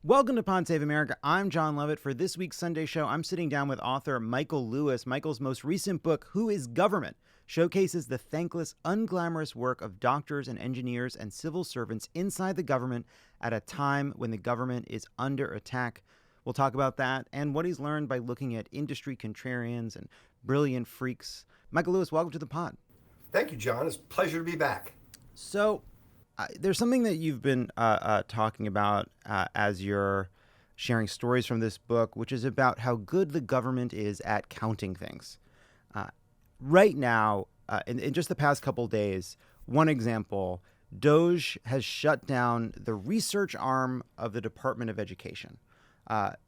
Welcome to Pod Save America. I'm John Lovett. For this week's Sunday show, I'm sitting down with author Michael Lewis. Michael's most recent book, Who is Government?, showcases the thankless, unglamorous work of doctors and engineers and civil servants inside the government at a time when the government is under attack. We'll talk about that and what he's learned by looking at industry contrarians and brilliant freaks. Michael Lewis, welcome to the pod. Thank you, John. It's a pleasure to be back. So, there's something that you've been talking about as you're sharing stories from this book, which is about how good the government is at counting things. Right now, in just the past couple days, one example, DOGE has shut down the research arm of the Department of Education.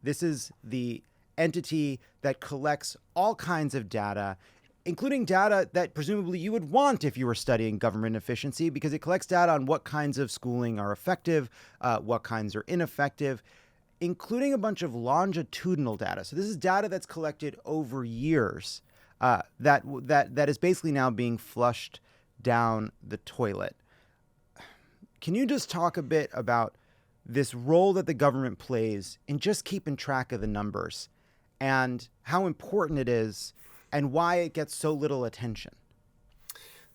This is the entity that collects all kinds of data, including data that presumably you would want if you were studying government efficiency, because it collects data on what kinds of schooling are effective, what kinds are ineffective, including a bunch of longitudinal data. So this is data that's collected over years that is basically now being flushed down the toilet. Can you just talk a bit about this role that the government plays in just keeping track of the numbers and how important it is and why it gets so little attention?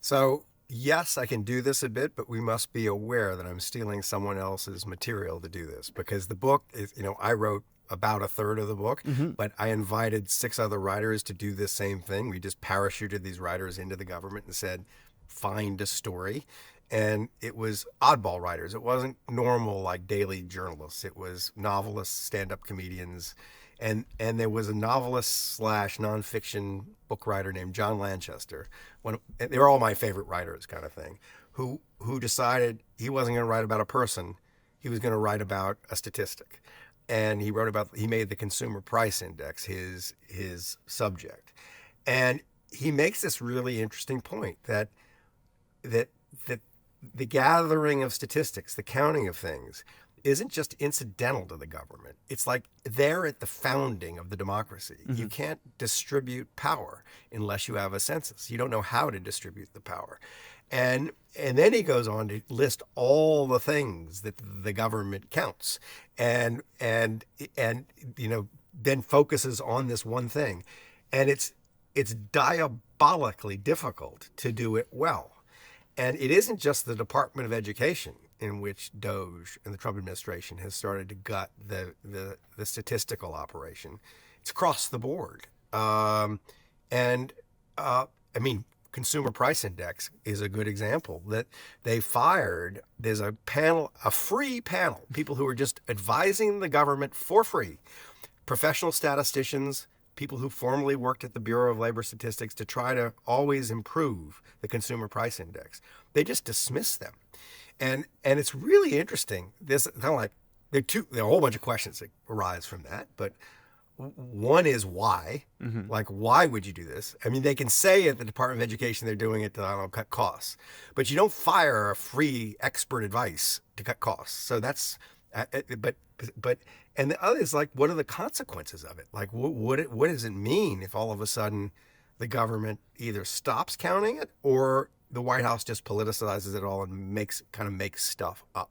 So, yes, I can do this a bit, but we must be aware that I'm stealing someone else's material to do this, because the book is, I wrote about a third of the book, but I invited 6 other writers to do this same thing. We just parachuted these writers into the government and said, find a story. And it was oddball writers. It wasn't normal, like daily journalists. It was novelists, stand-up comedians, and there was a novelist / nonfiction book writer named John Lanchester. They were all my favorite writers, kind of thing, who decided he wasn't going to write about a person. He was going to write about a statistic. And he made the Consumer Price Index his subject. And he makes this really interesting point that the gathering of statistics, the counting of things, isn't just incidental to the government. It's like they're at the founding of the democracy. You can't distribute power unless you have a census. You don't know how to distribute the power. And then he goes on to list all the things that the government counts and then focuses on this one thing. And it's diabolically difficult to do it well. And it isn't just the Department of Education in which DOGE and the Trump administration has started to gut the statistical operation. It's across the board. Consumer Price Index is a good example that they fired. There's a free panel, people who are just advising the government for free, professional statisticians, people who formerly worked at the Bureau of Labor Statistics to try to always improve the Consumer Price Index. They just dismiss them. And it's really interesting. There's kind of like, there are a whole bunch of questions that arise from that, but one is why. Like, why would you do this? I mean, they can say at the Department of Education they're doing it to, cut costs, but you don't fire a free expert advice to cut costs. So that's, and the other is like, what are the consequences of it? Like, what does it mean if all of a sudden the government either stops counting it or the White House just politicizes it all and makes stuff up?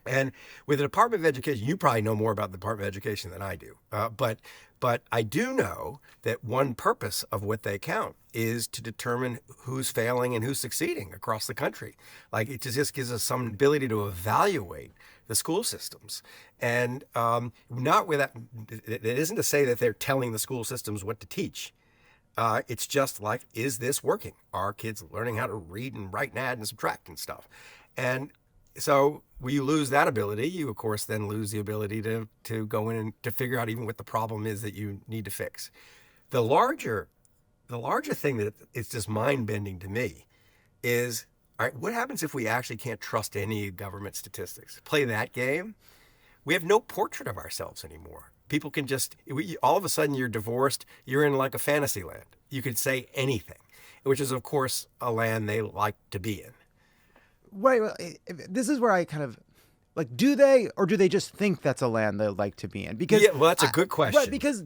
And with the Department of Education, you probably know more about the Department of Education than I do. But I do know that one purpose of what they count is to determine who's failing and who's succeeding across the country. Like, it just gives us some ability to evaluate the school systems. And not with that, it isn't to say that they're telling the school systems what to teach. It's just like, is this working? Are kids learning how to read and write and add and subtract and stuff? And so when you lose that ability, you, of course, then lose the ability to go in and to figure out even what the problem is that you need to fix. The larger thing that is just mind-bending to me is, all right, what happens if we actually can't trust any government statistics? Play that game. We have no portrait of ourselves anymore. People can all of a sudden you're divorced, you're in like a fantasy land. You could say anything, which is, of course, a land they like to be in. Right. Well, this is where I kind of like, do they just think that's a land they like to be in? Because that's a good question. Right, because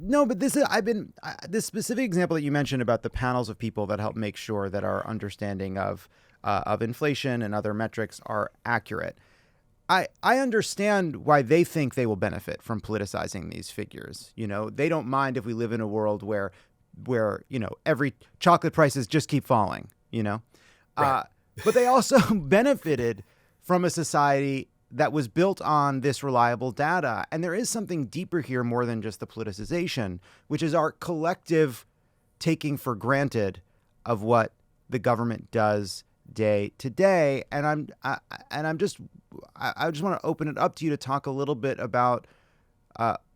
this specific example that you mentioned about the panels of people that help make sure that our understanding of inflation and other metrics are accurate. I understand why they think they will benefit from politicizing these figures. They don't mind if we live in a world where every chocolate prices just keep falling. Right. But they also benefited from a society that was built on this reliable data. And there is something deeper here more than just the politicization, which is our collective taking for granted of what the government does day to day. And I just want to open it up to you to talk a little bit about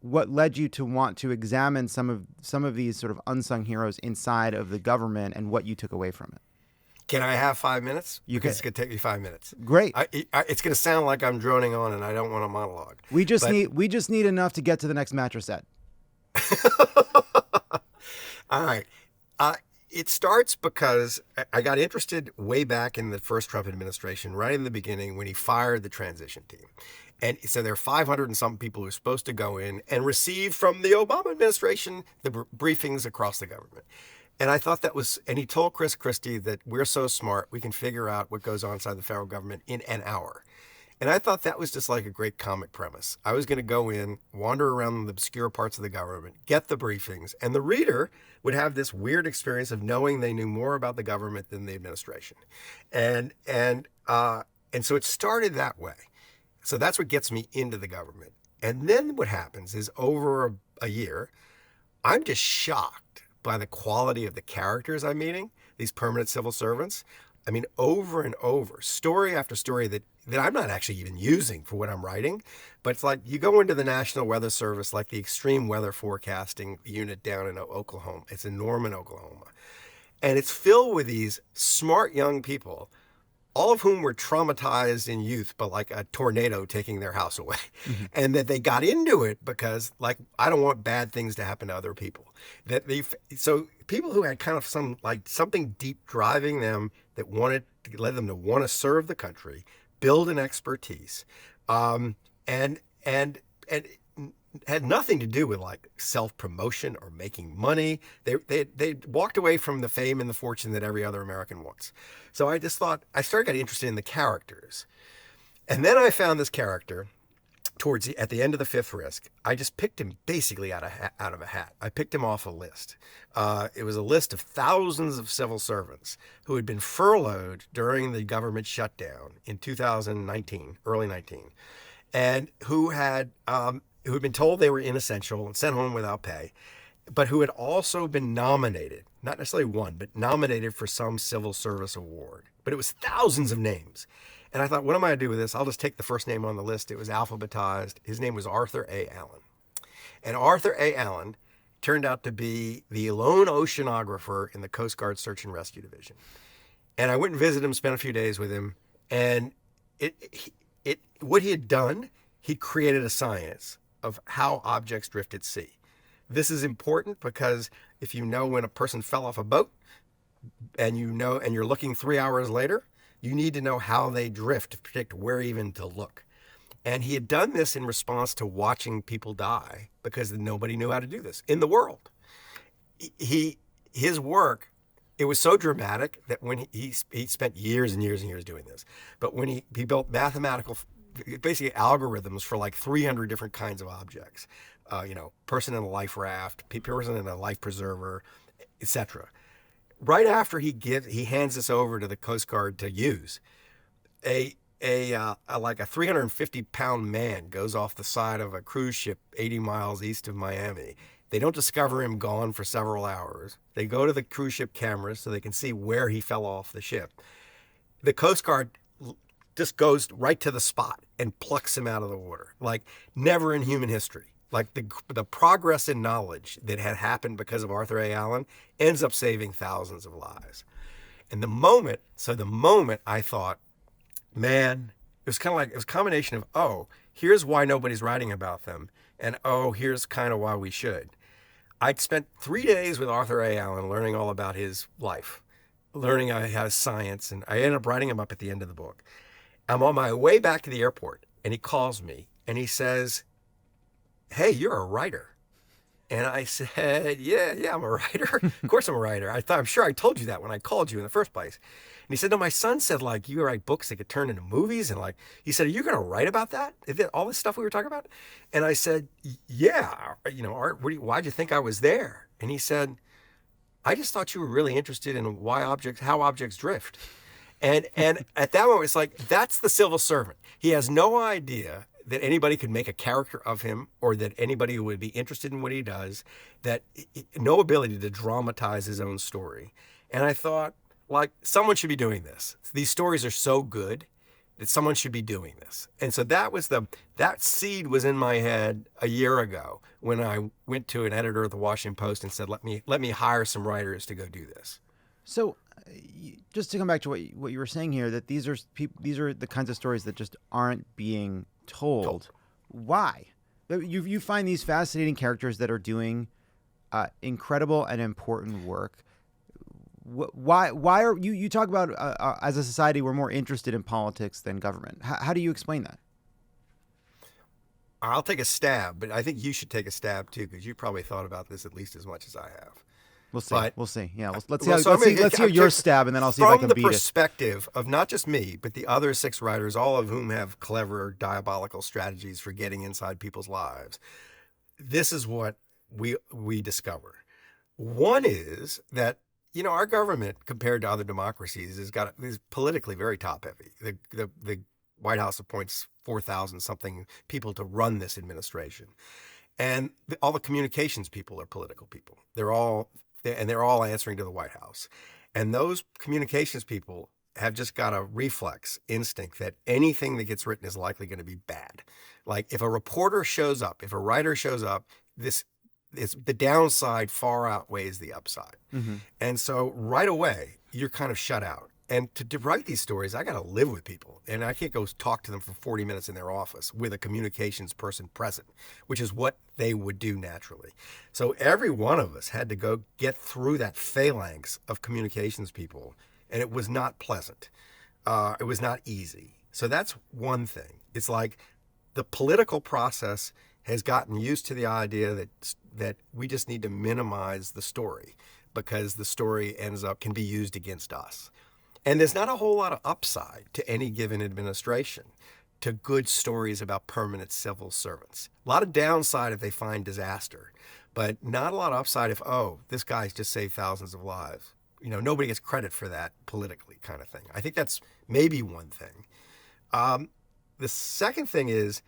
what led you to want to examine some of these sort of unsung heroes inside of the government and what you took away from it. Can I have 5 minutes? You Because can. it's going to take me 5 minutes. Great. It's going to sound like I'm droning on, and I don't want a monologue. We just need enough to get to the next mattress set. All right. It starts because I got interested way back in the first Trump administration, right in the beginning when he fired the transition team. And so there are 500 and some people who are supposed to go in and receive from the Obama administration the briefings across the government. And I thought that was, and he told Chris Christie that we're so smart, we can figure out what goes on inside the federal government in an hour. And I thought that was just like a great comic premise. I was going to go in, wander around the obscure parts of the government, get the briefings, and the reader would have this weird experience of knowing they knew more about the government than the administration. And so it started that way. So that's what gets me into the government. And then what happens is over a year, I'm just shocked by the quality of the characters I'm meeting, these permanent civil servants. I mean, over and over, story after story that I'm not actually even using for what I'm writing. But it's like you go into the National Weather Service, like the extreme weather forecasting unit down in Oklahoma. It's in Norman, Oklahoma. And it's filled with these smart young people, all of whom were traumatized in youth, but like a tornado taking their house away. Mm-hmm. And that they got into it because, like, I don't want bad things to happen to other people. So people who had kind of something deep driving them that wanted to led them to want to serve the country, build an expertise, and had nothing to do with like self-promotion or making money. They walked away from the fame and the fortune that every other American wants. So I just thought, I started getting interested in the characters. And then I found this character at the end of the fifth risk. I just picked him basically out of a hat. I picked him off a list. It was a list of thousands of civil servants who had been furloughed during the government shutdown in 2019, early 19, and who had been told they were inessential and sent home without pay, but who had also been nominated, not necessarily won, but nominated for some civil service award. But it was thousands of names. And I thought, what am I going to do with this? I'll just take the first name on the list. It was alphabetized. His name was Arthur A. Allen. And Arthur A. Allen turned out to be the lone oceanographer in the Coast Guard Search and Rescue Division. And I went and visited him, spent a few days with him. And what he had done, he created a science of how objects drift at sea. This is important because if you know when a person fell off a boat and you're looking 3 hours later, you need to know how they drift to predict where even to look. And he had done this in response to watching people die because nobody knew how to do this in the world. His work, it was so dramatic that when he spent years and years and years doing this, but when he built mathematical, basically algorithms for like 300 different kinds of objects, person in a life raft, person in a life preserver, etc. Right after he hands this over to the Coast Guard to use, like a 350-pound man goes off the side of a cruise ship 80 miles east of Miami. They don't discover him gone for several hours. They go to the cruise ship cameras so they can see where he fell off the ship. The Coast Guard just goes right to the spot and plucks him out of the water, like never in human history. Like the progress in knowledge that had happened because of Arthur A. Allen ends up saving thousands of lives. And the moment I thought, man, it was a combination of, oh, here's why nobody's writing about them, and oh, here's kind of why we should. I'd spent 3 days with Arthur A. Allen learning all about his life, learning his science, and I ended up writing him up at the end of the book. I'm on my way back to the airport, and he calls me, and he says, hey, you're a writer. And I said, yeah, I'm a writer. Of course I'm a writer. I'm sure I told you that when I called you in the first place. And he said, no, my son said, like, you write books that get turned into movies. And like, he said, are you going to write about that? Is it all this stuff we were talking about? And I said, yeah, Art, why'd you think I was there? And he said, I just thought you were really interested in how objects drift. And at that moment, it's like, that's the civil servant. He has no idea that anybody could make a character of him, or that anybody would be interested in what he does, that no ability to dramatize his own story. And I thought, like, someone should be doing this. These stories are so good that someone should be doing this. And so that seed was in my head a year ago when I went to an editor of the Washington Post and said, let me hire some writers to go do this. So just to come back to what you were saying here, that these are the kinds of stories that just aren't being told. Why? You find these fascinating characters that are doing incredible and important work. Why are you talk about as a society we're more interested in politics than government? How do you explain that? I'll take a stab, but I think you should take a stab too, because you probably thought about this at least as much as I have. We'll see. Yeah, let's hear your stab, and then I'll see if I can beat it. From the perspective of not just me, but the other 6 writers, all of whom have clever, diabolical strategies for getting inside people's lives, this is what we discover. One is that, our government, compared to other democracies, is politically very top-heavy. The White House appoints 4,000 something people to run this administration, and all the communications people are political people. They're all answering to the White House. And those communications people have just got a reflex instinct that anything that gets written is likely going to be bad. Like, if a reporter shows up, if a writer shows up, the downside far outweighs the upside. Mm-hmm. And so right away, you're kind of shut out. And to write these stories, I got to live with people. And I can't go talk to them for 40 minutes in their office with a communications person present, which is what they would do naturally. So every one of us had to go get through that phalanx of communications people. And it was not pleasant. It was not easy. So that's one thing. It's like the political process has gotten used to the idea that we just need to minimize the story, because the story can be used against us. And there's not a whole lot of upside to any given administration to good stories about permanent civil servants. A lot of downside if they find disaster, but not a lot of upside if, this guy's just saved thousands of lives. Nobody gets credit for that politically, kind of thing. I think that's maybe one thing. The second thing is,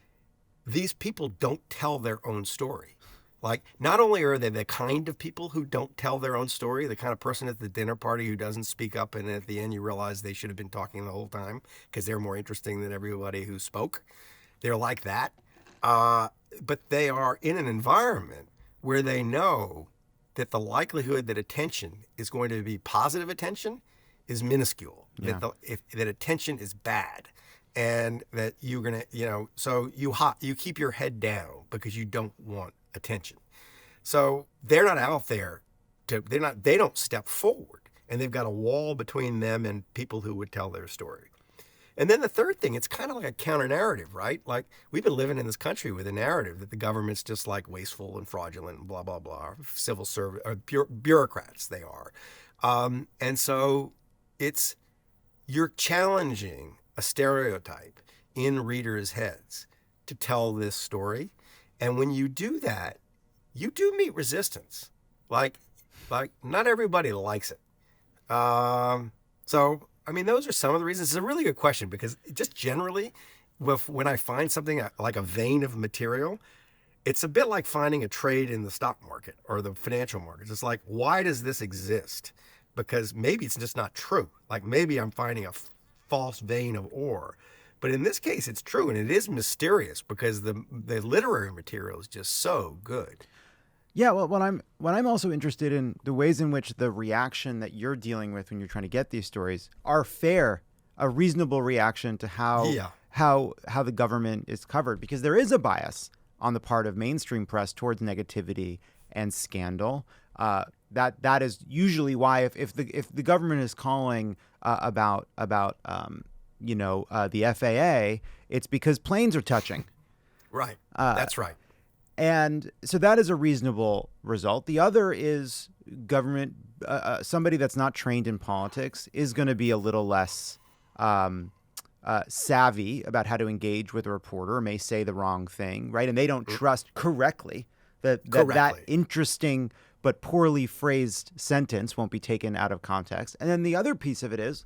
these people don't tell their own story. Like, not only are they the kind of people who don't tell their own story, the kind of person at the dinner party who doesn't speak up, and at the end you realize they should have been talking the whole time because they're more interesting than everybody who spoke. They're like that. But they are in an environment where they know that the likelihood that attention is going to be positive attention is minuscule. Yeah. That attention is bad. And that you're going to, so you keep your head down because you don't want attention. So they're not out there they don't step forward, and they've got a wall between them and people who would tell their story. And then the third thing, it's kind of like a counter narrative, right? Like, we've been living in this country with a narrative that the government's just like wasteful and fraudulent and blah, blah, blah. Civil service or bureaucrats they are. And so you're challenging a stereotype in readers' heads to tell this story. And when you do that, you do meet resistance. Like not everybody likes it. So, those are some of the reasons. It's a really good question, because just generally, when I find something like a vein of material, it's a bit like finding a trade in the stock market or the financial markets. It's like, why does this exist? Because maybe it's just not true. Like, maybe I'm finding a false vein of ore. But in this case, it's true, and it is mysterious because the literary material is just so good. Yeah, well, what I'm also interested in the ways in which the reaction that you're dealing with when you're trying to get these stories are fair, a reasonable reaction to how the government is covered, because there is a bias on the part of mainstream press towards negativity and scandal. That is usually why if the government is calling about the FAA, it's because planes are touching. Right. That's right. And so that is a reasonable result. The other is government, somebody that's not trained in politics is going to be a little less savvy about how to engage with a reporter, may say the wrong thing, right? And they don't trust correctly that interesting but poorly phrased sentence won't be taken out of context. And then the other piece of it is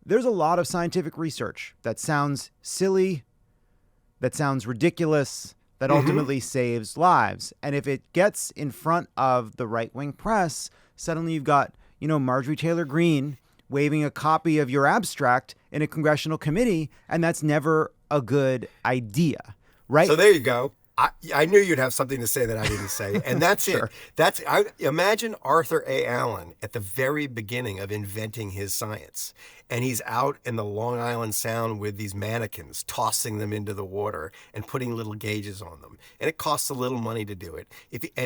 there's a lot of scientific research that sounds silly, that sounds ridiculous, that ultimately saves lives. And if it gets in front of the right-wing press, suddenly you've got, Marjorie Taylor Greene waving a copy of your abstract in a congressional committee, and that's never a good idea, right? So there you go. I knew you'd have something to say that I didn't say, and that's sure. it. I imagine Arthur A. Allen at the very beginning of inventing his science, and he's out in the Long Island Sound with these mannequins, tossing them into the water and putting little gauges on them, and it costs a little money to do it.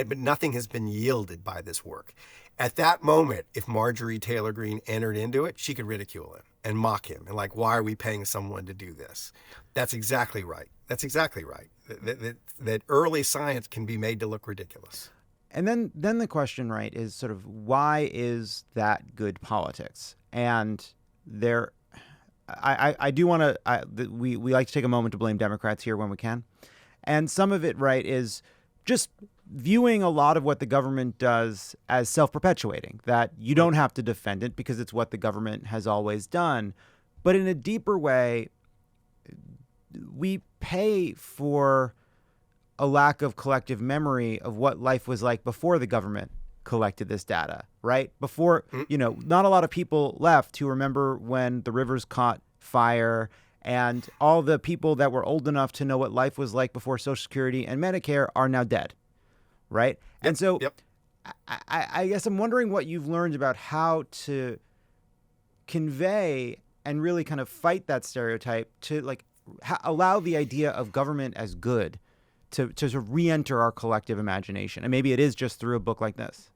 But nothing has been yielded by this work. At that moment, if Marjorie Taylor Greene entered into it, she could ridicule him and mock him and why are we paying someone to do this? That's exactly right. That early science can be made to look ridiculous. And then the question, right, is sort of why is that good politics? And I do want to, we like to take a moment to blame Democrats here when we can. And some of it, right, is just viewing a lot of what the government does as self-perpetuating, that you don't have to defend it because it's what the government has always done. But in a deeper way, we pay for a lack of collective memory of what life was like before the government collected this data, right? Before, not a lot of people left who remember when the rivers caught fire, and all the people that were old enough to know what life was like before Social Security and Medicare are now dead, right? Yep, and so yep. I guess I'm wondering what you've learned about how to convey and really kind of fight that stereotype to allow the idea of government as good to sort of re-enter our collective imagination. And maybe it is just through a book like this.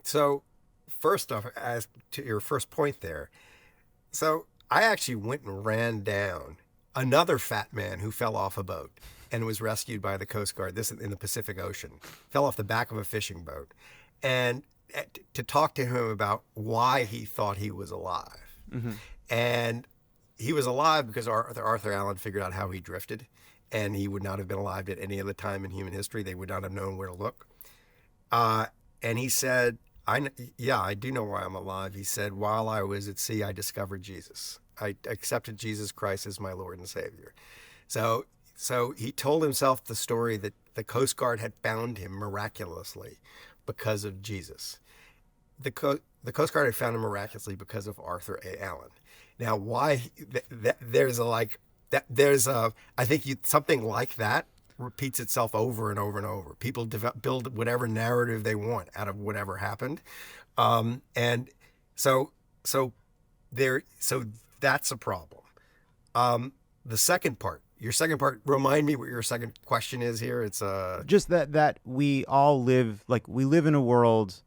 So first off, as to your first point there, so I actually went and ran down another fat man who fell off a boat and was rescued by the Coast Guard, this in the Pacific Ocean, fell off the back of a fishing boat, and to talk to him about why he thought he was alive. Mm-hmm. And he was alive because Arthur Allen figured out how he drifted, and he would not have been alive at any other time in human history. They would not have known where to look. And he said, I do know why I'm alive. He said, while I was at sea, I discovered Jesus. I accepted Jesus Christ as my Lord and Savior. So he told himself the story that the Coast Guard had found him miraculously because of Jesus. The Coast Guard had found him miraculously because of Arthur A. Allen. Now, why I think something like that repeats itself over and over and over. People build whatever narrative they want out of whatever happened, and so that's a problem. The second part, your second part, remind me what your second question is here. It's just that we all live in a world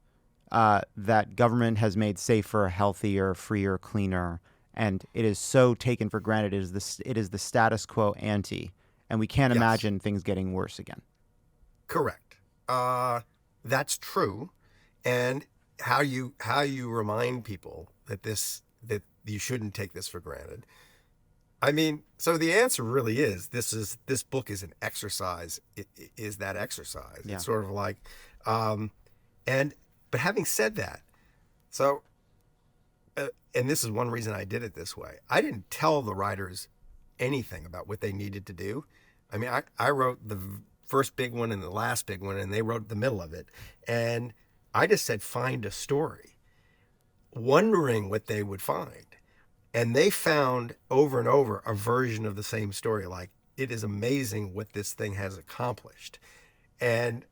that government has made safer, healthier, freer, cleaner. And it is so taken for granted. It is the status quo ante, and we can't imagine things getting worse again. Correct. That's true. And how you remind people that you shouldn't take this for granted. I mean, so the answer really is this book is an exercise. It is that exercise. Yeah. It's sort of like, but having said that, so. And this is one reason I did it this way. I didn't tell the writers anything about what they needed to do. I mean, I wrote the first big one and the last big one, and they wrote the middle of it. And I just said, find a story, wondering what they would find. And they found over and over a version of the same story. Like, it is amazing what this thing has accomplished. And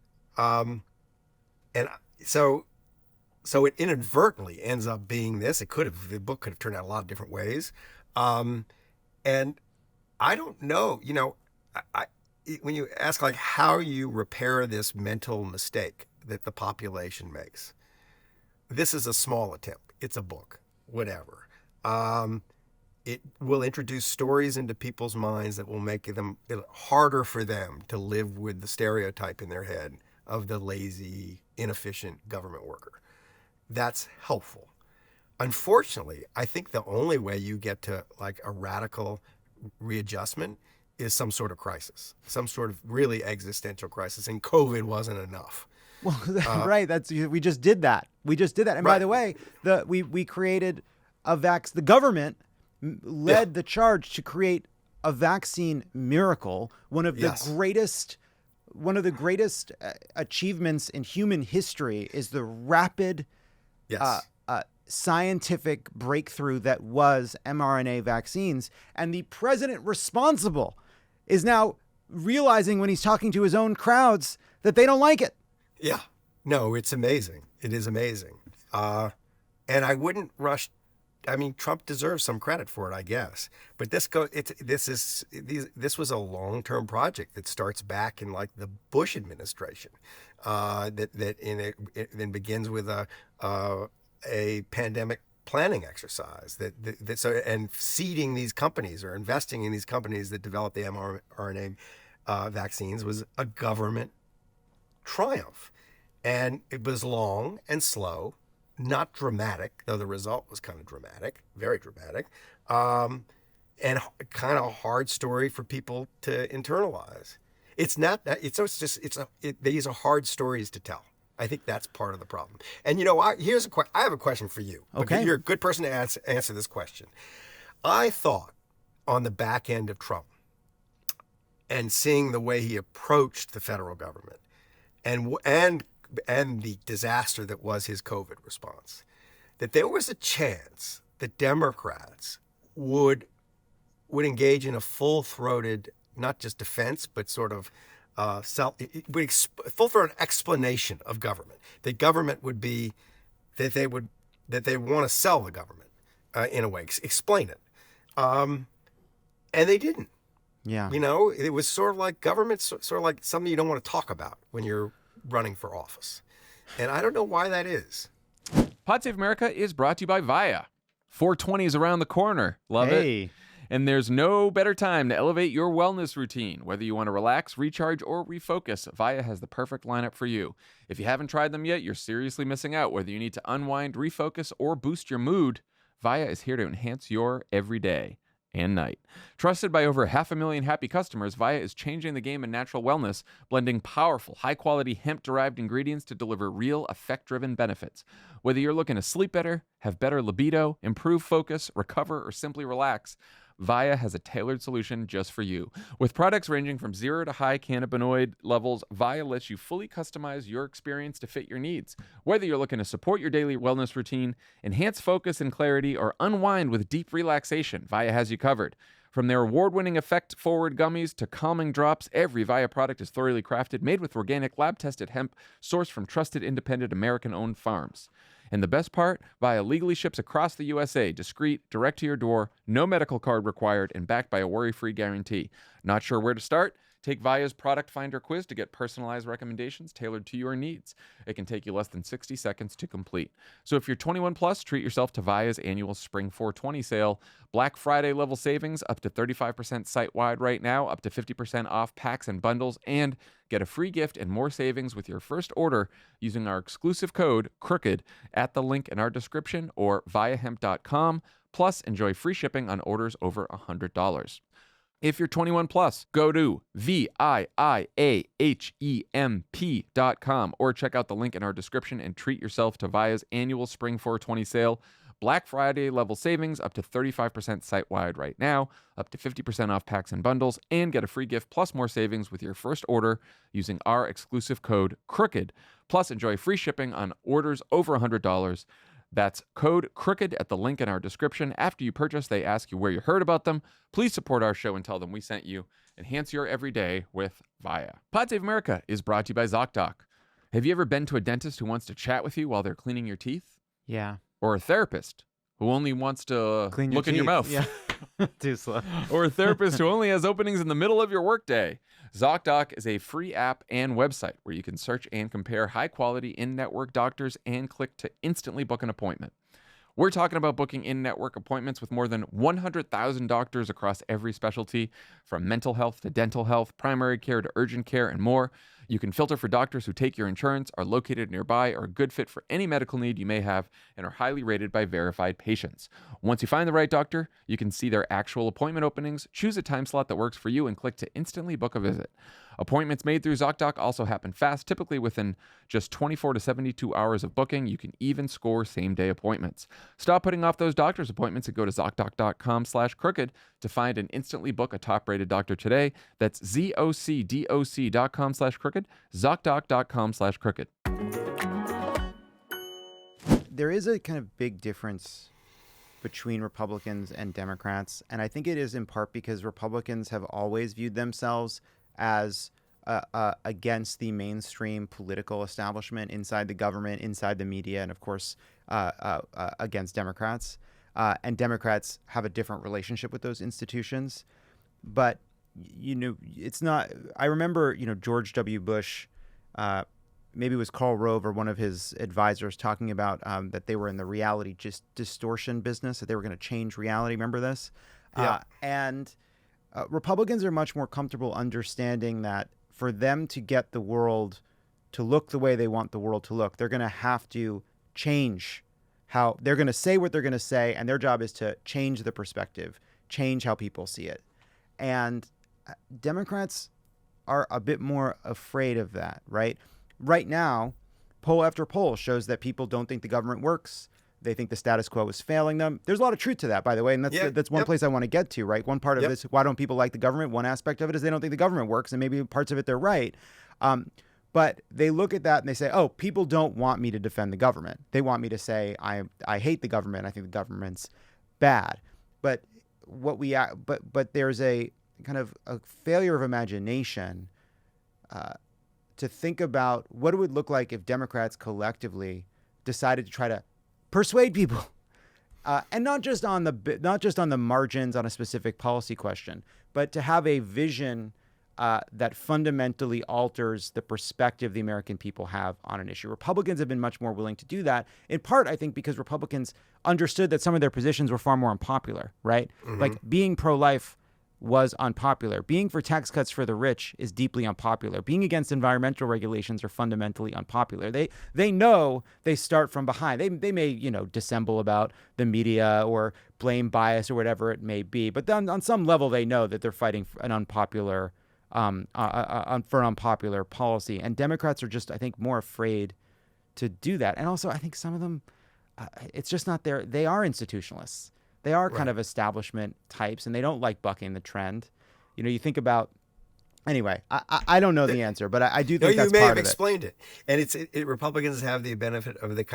so it inadvertently ends up being this. The book could have turned out a lot of different ways. And I don't know, when you ask how you repair this mental mistake that the population makes, this is a small attempt. It's a book, whatever. it will introduce stories into people's minds that will make it harder for them to live with the stereotype in their head of the lazy, inefficient government worker. That's helpful. Unfortunately, I think the only way you get to like a radical readjustment is some sort of crisis, some sort of really existential crisis, and COVID wasn't enough. Well, right. We just did that. And by the way, we created the government led the charge to create a vaccine miracle, one of the greatest achievements in human history is the rapid scientific breakthrough that was mRNA vaccines. And the president responsible is now realizing when he's talking to his own crowds that they don't like it. Yeah. No, it's amazing. It is amazing. And I wouldn't rush. I mean, Trump deserves some credit for it, I guess. But this was a long-term project that starts back in like the Bush administration. That begins with a pandemic planning exercise and seeding these companies or investing in these companies that develop the mRNA vaccines was a government triumph. And it was long and slow, not dramatic, though the result was kind of dramatic, very dramatic, and kind of a hard story for people to internalize. These are hard stories to tell. I think that's part of the problem. And I have a question for you. Okay. You're a good person to answer this question. I thought on the back end of Trump and seeing the way he approached the federal government and the disaster that was his COVID response, that there was a chance that Democrats would engage in a full-throated, not just defense, but sort of full-throated explanation of government. That government would be that they want to sell the government in a way, explain it, and they didn't. Yeah. It was sort of like government, sort of like something you don't want to talk about when you're running for office, and I don't know why that is. Pod Save America is brought to you by Via. 420 is around the corner. Love it. And there's no better time to elevate your wellness routine. Whether you want to relax, recharge, or refocus, Via has the perfect lineup for you. If you haven't tried them yet, you're seriously missing out. Whether you need to unwind, refocus, or boost your mood, Via is here to enhance your everyday and night. Trusted by over 500,000 happy customers, Via is changing the game in natural wellness, blending powerful, high-quality hemp-derived ingredients to deliver real, effect-driven benefits. Whether you're looking to sleep better, have better libido, improve focus, recover, or simply relax, Via has a tailored solution just for you. With products ranging from 0 to high cannabinoid levels, Via lets you fully customize your experience to fit your needs. Whether you're looking to support your daily wellness routine, enhance focus and clarity, or unwind with deep relaxation, Via has you covered. From their award-winning effect-forward gummies to calming drops, every Via product is thoroughly crafted, made with organic, lab-tested hemp, sourced from trusted, independent, American-owned farms. And the best part, Via legally ships across the USA, discreet, direct to your door, no medical card required, and backed by a worry-free guarantee. Not sure where to start? Take Via's Product Finder quiz to get personalized recommendations tailored to your needs. It can take you less than 60 seconds to complete. So if you're 21 plus, treat yourself to Via's annual Spring 420 sale. Black Friday level savings up to 35% site-wide right now, up to 50% off packs and bundles, and get a free gift and more savings with your first order using our exclusive code CROOKED at the link in our description or viahemp.com. Plus, enjoy free shipping on orders over $100. If you're 21 plus, go to viahemp.com or check out the link in our description and treat yourself to Via's annual Spring 420 sale. Black Friday level savings up to 35% site-wide right now, up to 50% off packs and bundles, and get a free gift plus more savings with your first order using our exclusive code CROOKED. Plus, enjoy free shipping on orders over $100. That's code CROOKED at the link in our description. After you purchase, they ask you where you heard about them. Please support our show and tell them we sent you. Enhance your everyday with Via. Pod Save America is brought to you by ZocDoc. Have you ever been to a dentist who wants to chat with you while they're cleaning your teeth? Yeah. Or a therapist who only wants to look in your mouth? Yeah. Too slow. Or a therapist who only has openings in the middle of your workday? ZocDoc is a free app and website where you can search and compare high-quality in-network doctors and click to instantly book an appointment. We're talking about booking in-network appointments with more than 100,000 doctors across every specialty, from mental health to dental health, primary care to urgent care, and more. You can filter for doctors who take your insurance, are located nearby, are a good fit for any medical need you may have, and are highly rated by verified patients. Once you find the right doctor, you can see their actual appointment openings, choose a time slot that works for you, and click to instantly book a visit. Appointments made through ZocDoc also happen fast, typically within just 24 to 72 hours of booking. You can even score same-day appointments. Stop putting off those doctor's appointments and go to ZocDoc.com/crooked to find and instantly book a top-rated doctor today. That's ZocDoc.com/crooked, ZocDoc.com/crooked. There is a kind of big difference between Republicans and Democrats, and I think it is in part because Republicans have always viewed themselves as against the mainstream political establishment inside the government, inside the media, and of course against Democrats. And Democrats have a different relationship with those institutions. But, it's not... I remember, George W. Bush, maybe it was Karl Rove or one of his advisors talking about that they were in the reality distortion business, that they were going to change reality. Remember this? Yeah. Republicans are much more comfortable understanding that for them to get the world to look the way they want the world to look, they're going to have to change how they're going to say what they're going to say. And their job is to change the perspective, change how people see it. And Democrats are a bit more afraid of that, right? Right now, poll after poll shows that people don't think the government works. They think the status quo is failing them. There's a lot of truth to that, by the way, and that's one place I want to get to, right? One part of this, why don't people like the government? One aspect of it is they don't think the government works, and maybe parts of it they're right. But they look at that and they say, oh, people don't want me to defend the government. They want me to say I hate the government. I think the government's bad. But there's a kind of a failure of imagination to think about what it would look like if Democrats collectively decided to try to persuade people, and not just on the margins on a specific policy question, but to have a vision that fundamentally alters the perspective the American people have on an issue. Republicans have been much more willing to do that, in part, I think, because Republicans understood that some of their positions were far more unpopular, right? Mm-hmm. Like being pro-life was unpopular. Being for tax cuts for the rich is deeply unpopular. Being against environmental regulations are fundamentally unpopular. They know they start from behind. They may, dissemble about the media or blame bias or whatever it may be, but then on some level they know that they're fighting for an unpopular policy. And Democrats are just, I think, more afraid to do that. And also, I think some of them, it's just not there. They are institutionalists. They are kind of establishment types, and they don't like bucking the trend. You think about... Anyway, I don't know the answer, but I do think that's part of it. You may have explained it. And Republicans have the benefit of the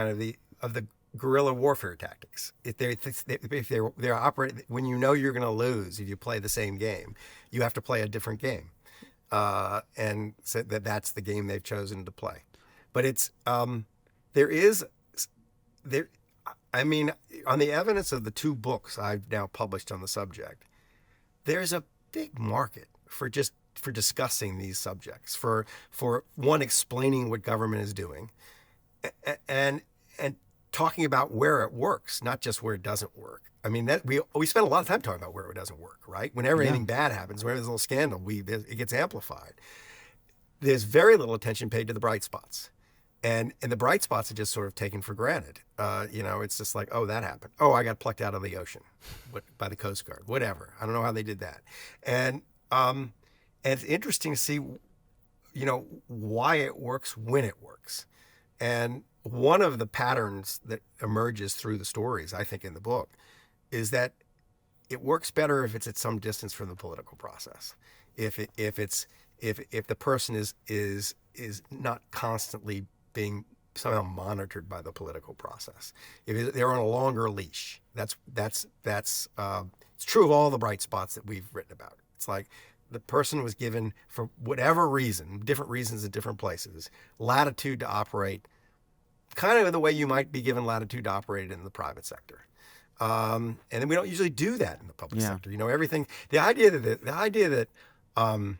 guerrilla warfare tactics. If they're operating, when you're going to lose, if you play the same game, you have to play a different game. And so that's the game they've chosen to play. But it's on the evidence of the 2 books I've now published on the subject, there's a big market for discussing these subjects, for one, explaining what government is doing, and talking about where it works, not just where it doesn't work. I mean, that we spend a lot of time talking about where it doesn't work, right? Whenever anything bad happens, whenever there's a little scandal, it gets amplified. There's very little attention paid to the bright spots. And the bright spots are just sort of taken for granted. It's just like, oh, that happened. Oh, I got plucked out of the ocean by the Coast Guard. Whatever. I don't know how they did that. And it's interesting to see, why it works when it works. And one of the patterns that emerges through the stories, I think, in the book, is that it works better if it's at some distance from the political process. If the person is not constantly being somehow monitored by the political process. If they're on a longer leash, that's it's true of all the bright spots that we've written about. It's like the person was given, for whatever reason, different reasons in different places, latitude to operate kind of the way you might be given latitude to operate in the private sector. And then we don't usually do that in the public sector. Everything, the idea that the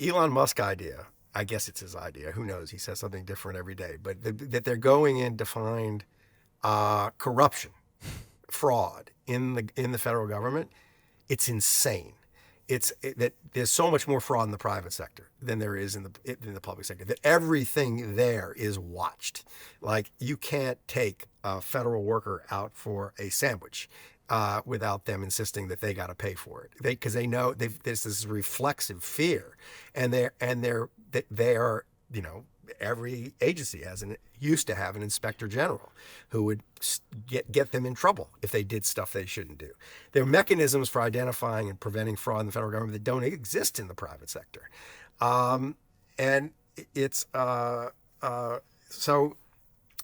Elon Musk idea, I guess it's his idea. Who knows? He says something different every day. But that they're going in to find corruption, fraud in the federal government, it's insane. That there's so much more fraud in the private sector than there is in the public sector. That everything there is watched. Like, you can't take a federal worker out for a sandwich without them insisting that they got to pay for it. Because they know there's this reflexive fear, and they are, you know, every agency used to have an inspector general who would get them in trouble if they did stuff they shouldn't do. There are mechanisms for identifying and preventing fraud in the federal government that don't exist in the private sector. And it's so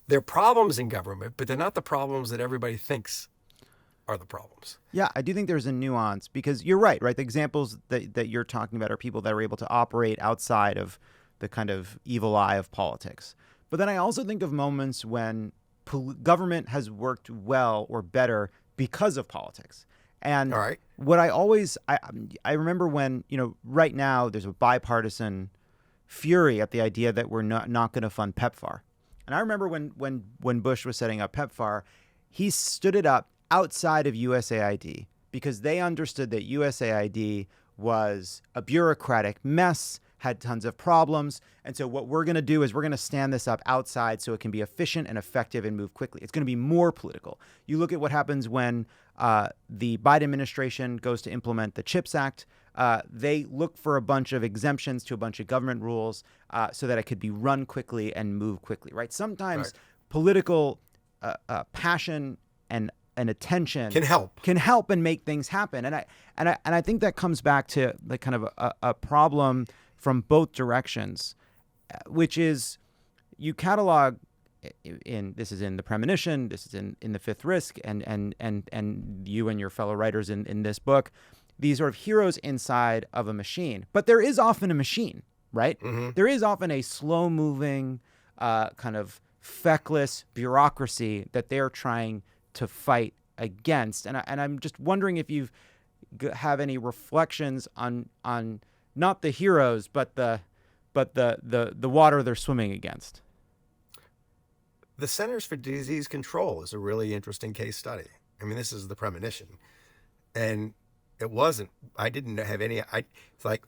there are problems in government, but they're not the problems that everybody thinks are the problems. Yeah, I do think there's a nuance, because you're right? The examples that you're talking about are people that are able to operate outside of the kind of evil eye of politics. But then I also think of moments when government has worked well or better because of politics. And all right. What I remember when, you know, right now there's a bipartisan fury at the idea that we're not going to fund PEPFAR. And I remember when Bush was setting up PEPFAR, he stood it up outside of USAID because they understood that USAID was a bureaucratic mess, had tons of problems. And so what we're going to do is we're going to stand this up outside so it can be efficient and effective and move quickly. It's going to be more political. You look at what happens when the Biden administration goes to implement the CHIPS Act. They look for a bunch of exemptions to a bunch of government rules so that it could be run quickly and move quickly, right? Sometimes political passion and attention can help and make things happen. And I think that comes back to the kind of a problem from both directions, which is you catalog this is in The Premonition, this is in The Fifth Risk, and you and your fellow writers in this book, these sort of heroes inside of a machine. But there is often a machine, right? Mm-hmm. There is often a slow-moving, kind of feckless bureaucracy that they're trying to fight against. And I'm just wondering if you have any reflections on not the heroes, but the water they're swimming against. The Centers for Disease Control is a really interesting case study. I mean, this is The Premonition, and it wasn't. I didn't have any. It's like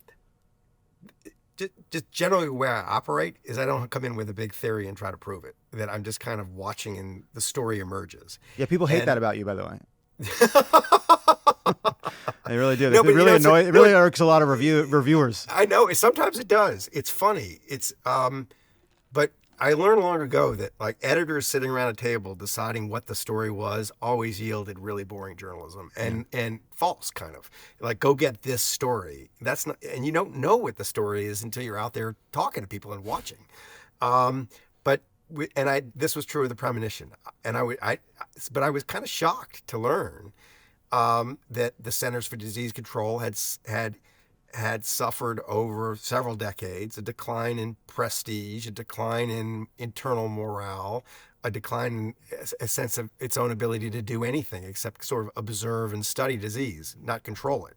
just generally the way I operate is I don't come in with a big theory and try to prove it. That I'm just kind of watching and the story emerges. Yeah, people hate that about you, by the way. They really do. No, it really It really irks a lot of reviewers. I know. Sometimes it does. It's funny. It's but I learned long ago that like editors sitting around a table deciding what the story was always yielded really boring journalism and false kind of like go get this story. That's not, and you don't know what the story is until you're out there talking to people and watching. This was true of The Premonition, and but I was kind of shocked to learn that the Centers for Disease Control had suffered over several decades a decline in prestige, a decline in internal morale, a decline in a sense of its own ability to do anything except sort of observe and study disease, not control it.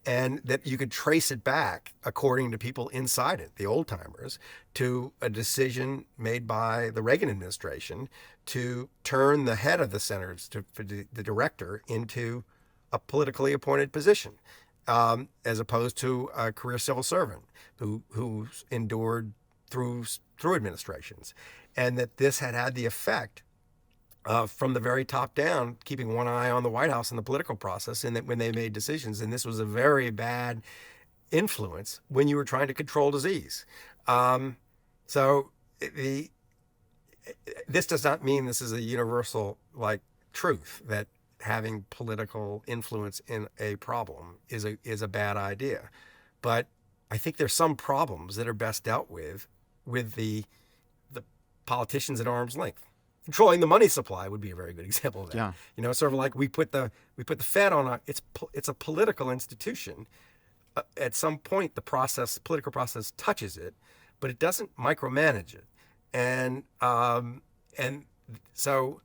And that you could trace it back, according to people inside it, the old timers, to a decision made by the Reagan administration to turn the head of the centers, for the director, into a politically appointed position, as opposed to a career civil servant who endured through administrations, and that this had the effect from the very top down, keeping one eye on the White House and the political process, and that when they made decisions, and this was a very bad influence when you were trying to control disease. This does not mean this is a universal truth that having political influence in a problem is a bad idea, but I think there's some problems that are best dealt with the politicians at arm's length. Controlling the money supply would be a very good example of that. Yeah. You know, sort of like we put the Fed on it's a political institution. At some point, the political process touches it, but it doesn't micromanage it. And so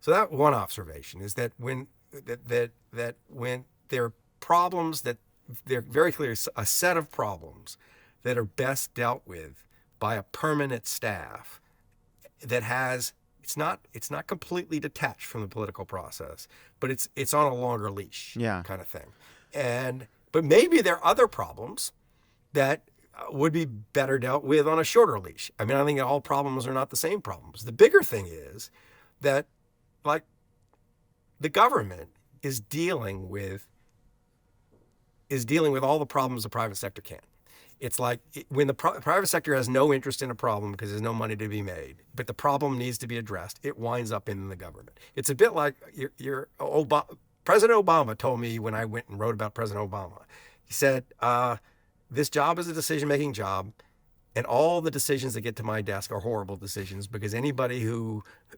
that one observation is that when there are problems that they're very clear, a set of problems that are best dealt with by a permanent staff that has it's not completely detached from the political process, but it's on a longer leash, kind of thing. But maybe there are other problems that would be better dealt with on a shorter leash. I mean, I think all problems are not the same problems. The bigger thing is that, like, the government is dealing with all the problems the private sector can. It's like when the private sector has no interest in a problem because there's no money to be made, but the problem needs to be addressed, it winds up in the government. It's a bit like President Obama told me when I went and wrote about President Obama. He said, this job is a decision-making job, and all the decisions that get to my desk are horrible decisions because any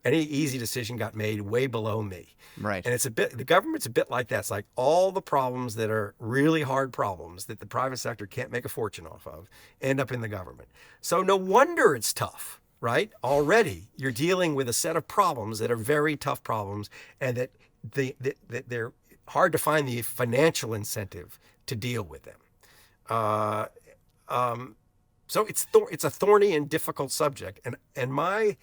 easy decision got made way below me. Right. And the government's a bit like that. It's like all the problems that are really hard problems that the private sector can't make a fortune off of end up in the government. So no wonder it's tough, right? Already you're dealing with a set of problems that are very tough problems, and that they're hard to find the financial incentive to deal with them. So it's a thorny and difficult subject, and I'm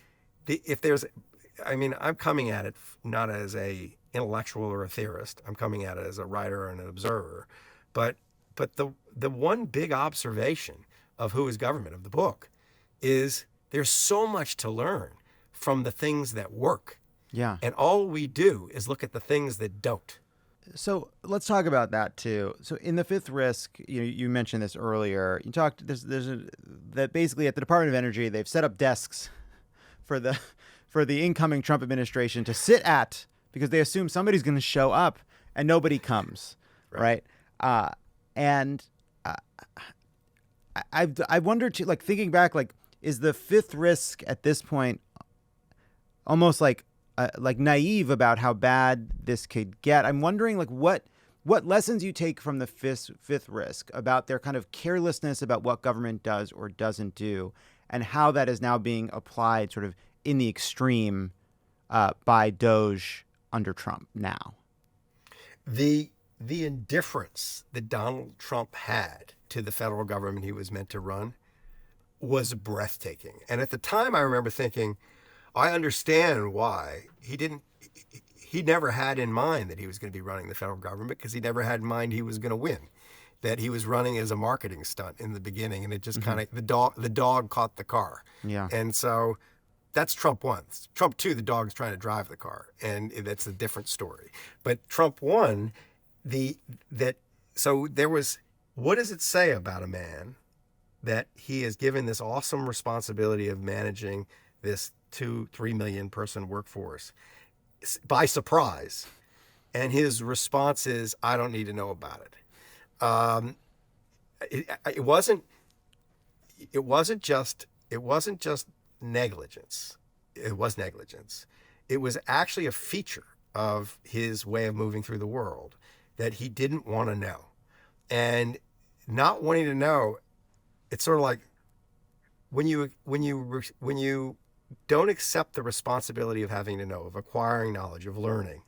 coming at it not as a intellectual or a theorist. I'm coming at it as a writer and an observer, but the one big observation of Who is Government, of the book, is there's so much to learn from the things that work. Yeah. And all we do is look at the things that don't. So let's talk about that too. So in the fifth risk, you mentioned this earlier. You talked that basically at the Department of Energy they've set up desks for the incoming Trump administration to sit at because they assume somebody's going to show up and nobody comes, right? I wondered too, like thinking back, like is the fifth risk at this point almost like naive about how bad this could get? I'm wondering like what lessons you take from the fifth risk about their kind of carelessness about what government does or doesn't do, and how that is now being applied sort of in the extreme by DOGE under Trump now. The indifference that Donald Trump had to the federal government he was meant to run was breathtaking. And at the time I remember thinking, I understand why he never had in mind that he was going to be running the federal government, because he never had in mind he was going to win, that he was running as a marketing stunt in the beginning, and it just kind of, the dog caught the car. Yeah. And so that's Trump 1. Trump 2, the dog's trying to drive the car, and that's a different story. But Trump 1, so there was, what does it say about a man that he is given this awesome responsibility of managing this 2-3 million person workforce by surprise, and his response is, I don't need to know about it. It wasn't just negligence. It was negligence. It was actually a feature of his way of moving through the world that he didn't want to know. And not wanting to know, it's sort of like when you don't accept the responsibility of having to know, of acquiring knowledge, of learning,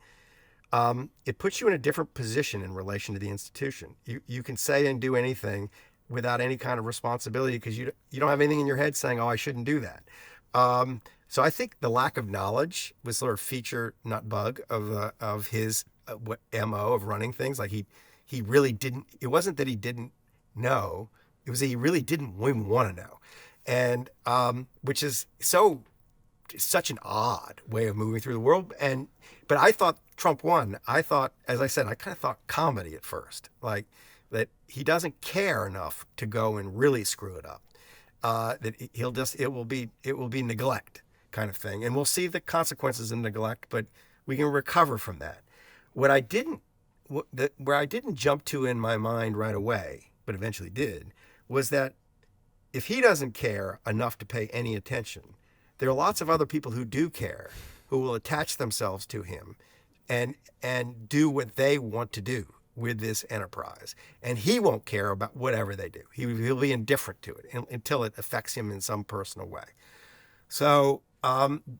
it puts you in a different position in relation to the institution. You can say and do anything without any kind of responsibility because you don't have anything in your head saying, oh, I shouldn't do that. So I think the lack of knowledge was sort of feature, not bug, of his MO of running things. Like he really didn't, it wasn't that he didn't know, it was that he really didn't even want to know. And which is such an odd way of moving through the world. But I thought Trump won. I thought, as I said, I kind of thought comedy at first, like that he doesn't care enough to go and really screw it up. That it will be neglect kind of thing. And we'll see the consequences of neglect, but we can recover from that. Where I didn't jump to in my mind right away, but eventually did, was that if he doesn't care enough to pay any attention, there are lots of other people who do care, who will attach themselves to him and do what they want to do with this enterprise. And he won't care about whatever they do. He'll be indifferent to it until it affects him in some personal way. So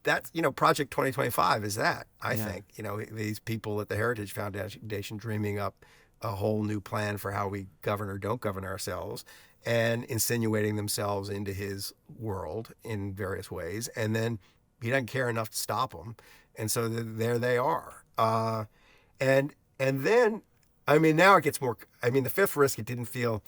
that's, Project 2025 is that, I think, these people at the Heritage Foundation dreaming up a whole new plan for how we govern or don't govern ourselves, and insinuating themselves into his world in various ways, and then doesn't care enough to stop them, and so there they are. And then, I mean, now it gets more. I mean, the fifth risk. I didn't feel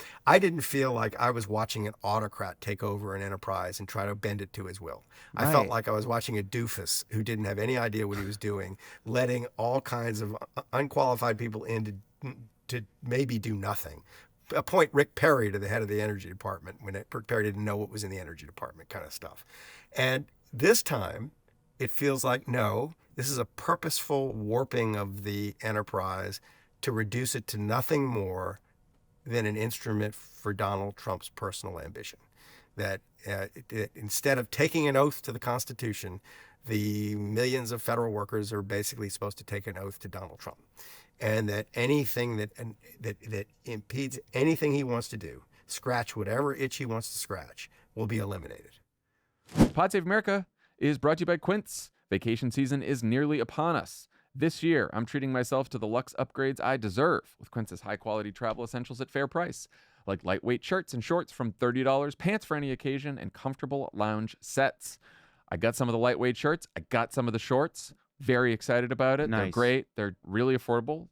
like I was watching an autocrat take over an enterprise and try to bend it to his will. I felt like I was watching a doofus who didn't have any idea what he was doing, letting all kinds of unqualified people in to maybe do nothing. Appoint Rick Perry to the head of the energy department when Rick Perry didn't know what was in the energy department, kind of stuff. And this time, it feels like, no, this is a purposeful warping of the enterprise to reduce it to nothing more than an instrument for Donald Trump's personal ambition. That instead of taking an oath to the Constitution, the millions of federal workers are basically supposed to take an oath to Donald Trump. And that anything that impedes anything he wants to do, scratch whatever itch he wants to scratch, will be eliminated. Pod Save America is brought to you by Quince. Vacation season is nearly upon us. This year, I'm treating myself to the luxe upgrades I deserve with Quince's high-quality travel essentials at fair price, like lightweight shirts and shorts from $30, pants for any occasion, and comfortable lounge sets. I got some of the lightweight shirts. I got some of the shorts. Very excited about it. Nice. They're great. They're really affordable,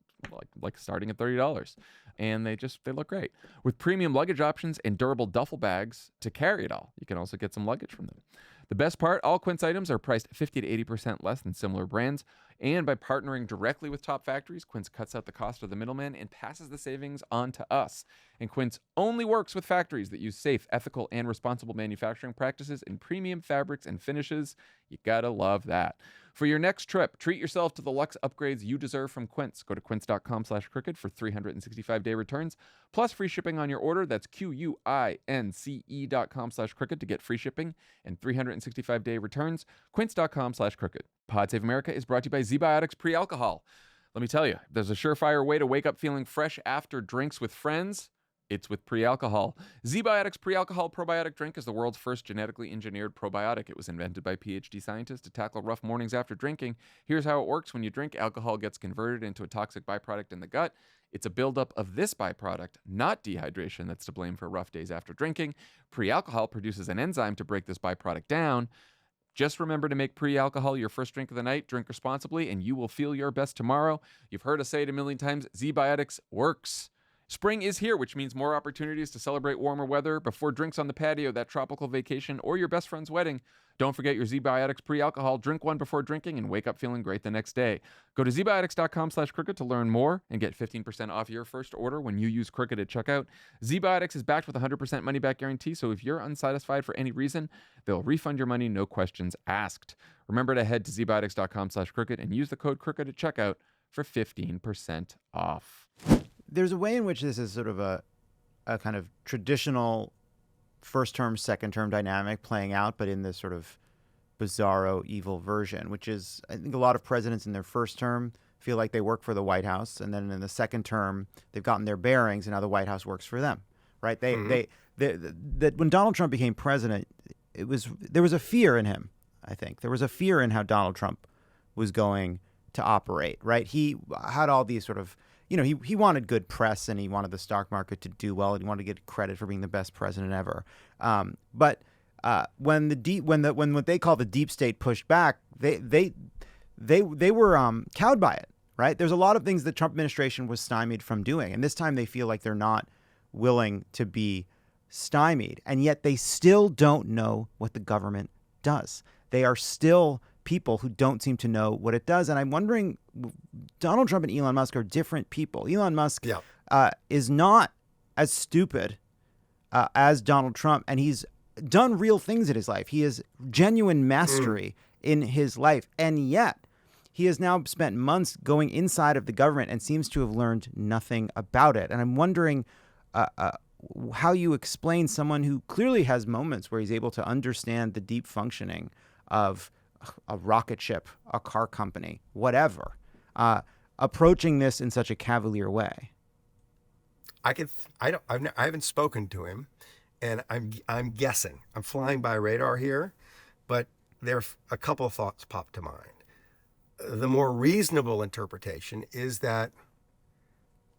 like starting at $30. And they look great. With premium luggage options and durable duffel bags to carry it all, you can also get some luggage from them. The best part, all Quince items are priced 50 to 80% less than similar brands. And by partnering directly with top factories, Quince cuts out the cost of the middleman and passes the savings on to us. And Quince only works with factories that use safe, ethical, and responsible manufacturing practices in premium fabrics and finishes. You gotta love that. For your next trip, treat yourself to the luxe upgrades you deserve from Quince. Go to quince.com/crooked for 365-day returns, plus free shipping on your order. That's QUINCE.com/crooked to get free shipping and 365-day returns. Quince.com/crooked. Pod Save America is brought to you by ZBiotics Pre-Alcohol. Let me tell you, if there's a surefire way to wake up feeling fresh after drinks with friends, it's with pre-alcohol. ZBiotics Pre-Alcohol Probiotic Drink is the world's first genetically engineered probiotic. It was invented by PhD scientists to tackle rough mornings after drinking. Here's how it works. When you drink, alcohol gets converted into a toxic byproduct in the gut. It's a buildup of this byproduct, not dehydration, that's to blame for rough days after drinking. Pre-alcohol produces an enzyme to break this byproduct down. Just remember to make pre-alcohol your first drink of the night. Drink responsibly, and you will feel your best tomorrow. You've heard us say it a million times, ZBiotics works. Spring is here, which means more opportunities to celebrate warmer weather before drinks on the patio, that tropical vacation, or your best friend's wedding. Don't forget your ZBiotics Pre-Alcohol. Drink one before drinking and wake up feeling great the next day. Go to zbiotics.com/crooked to learn more and get 15% off your first order when you use Crooked at checkout. ZBiotics is backed with a 100% money-back guarantee, so if you're unsatisfied for any reason, they'll refund your money, no questions asked. Remember to head to zbiotics.com/crooked and use the code Crooked at checkout for 15% off. There's a way in which this is sort of a kind of traditional first term, second term dynamic playing out, but in this sort of bizarro evil version, which is, I think a lot of presidents in their first term feel like they work for the White House. And then in the second term, they've gotten their bearings and now the White House works for them, right? That when Donald Trump became president, there was a fear in him, I think. There was a fear in how Donald Trump was going to operate, right? He had all these sort of, he wanted good press and he wanted the stock market to do well. And he wanted to get credit for being the best president ever. But when what they call the deep state pushed back, they were cowed by it, right? There's a lot of things the Trump administration was stymied from doing, and this time they feel like they're not willing to be stymied, and yet they still don't know what the government does. They are still people who don't seem to know what it does. And I'm wondering, Donald Trump and Elon Musk are different people. Elon Musk is not as stupid as Donald Trump, and he's done real things in his life. He has genuine mastery in his life, and yet he has now spent months going inside of the government and seems to have learned nothing about it. And I'm wondering how you explain someone who clearly has moments where he's able to understand the deep functioning of a rocket ship, a car company, whatever, approaching this in such a cavalier way. I haven't spoken to him, and I'm guessing. I'm flying by radar here, but there are a couple of thoughts pop to mind. The more reasonable interpretation is that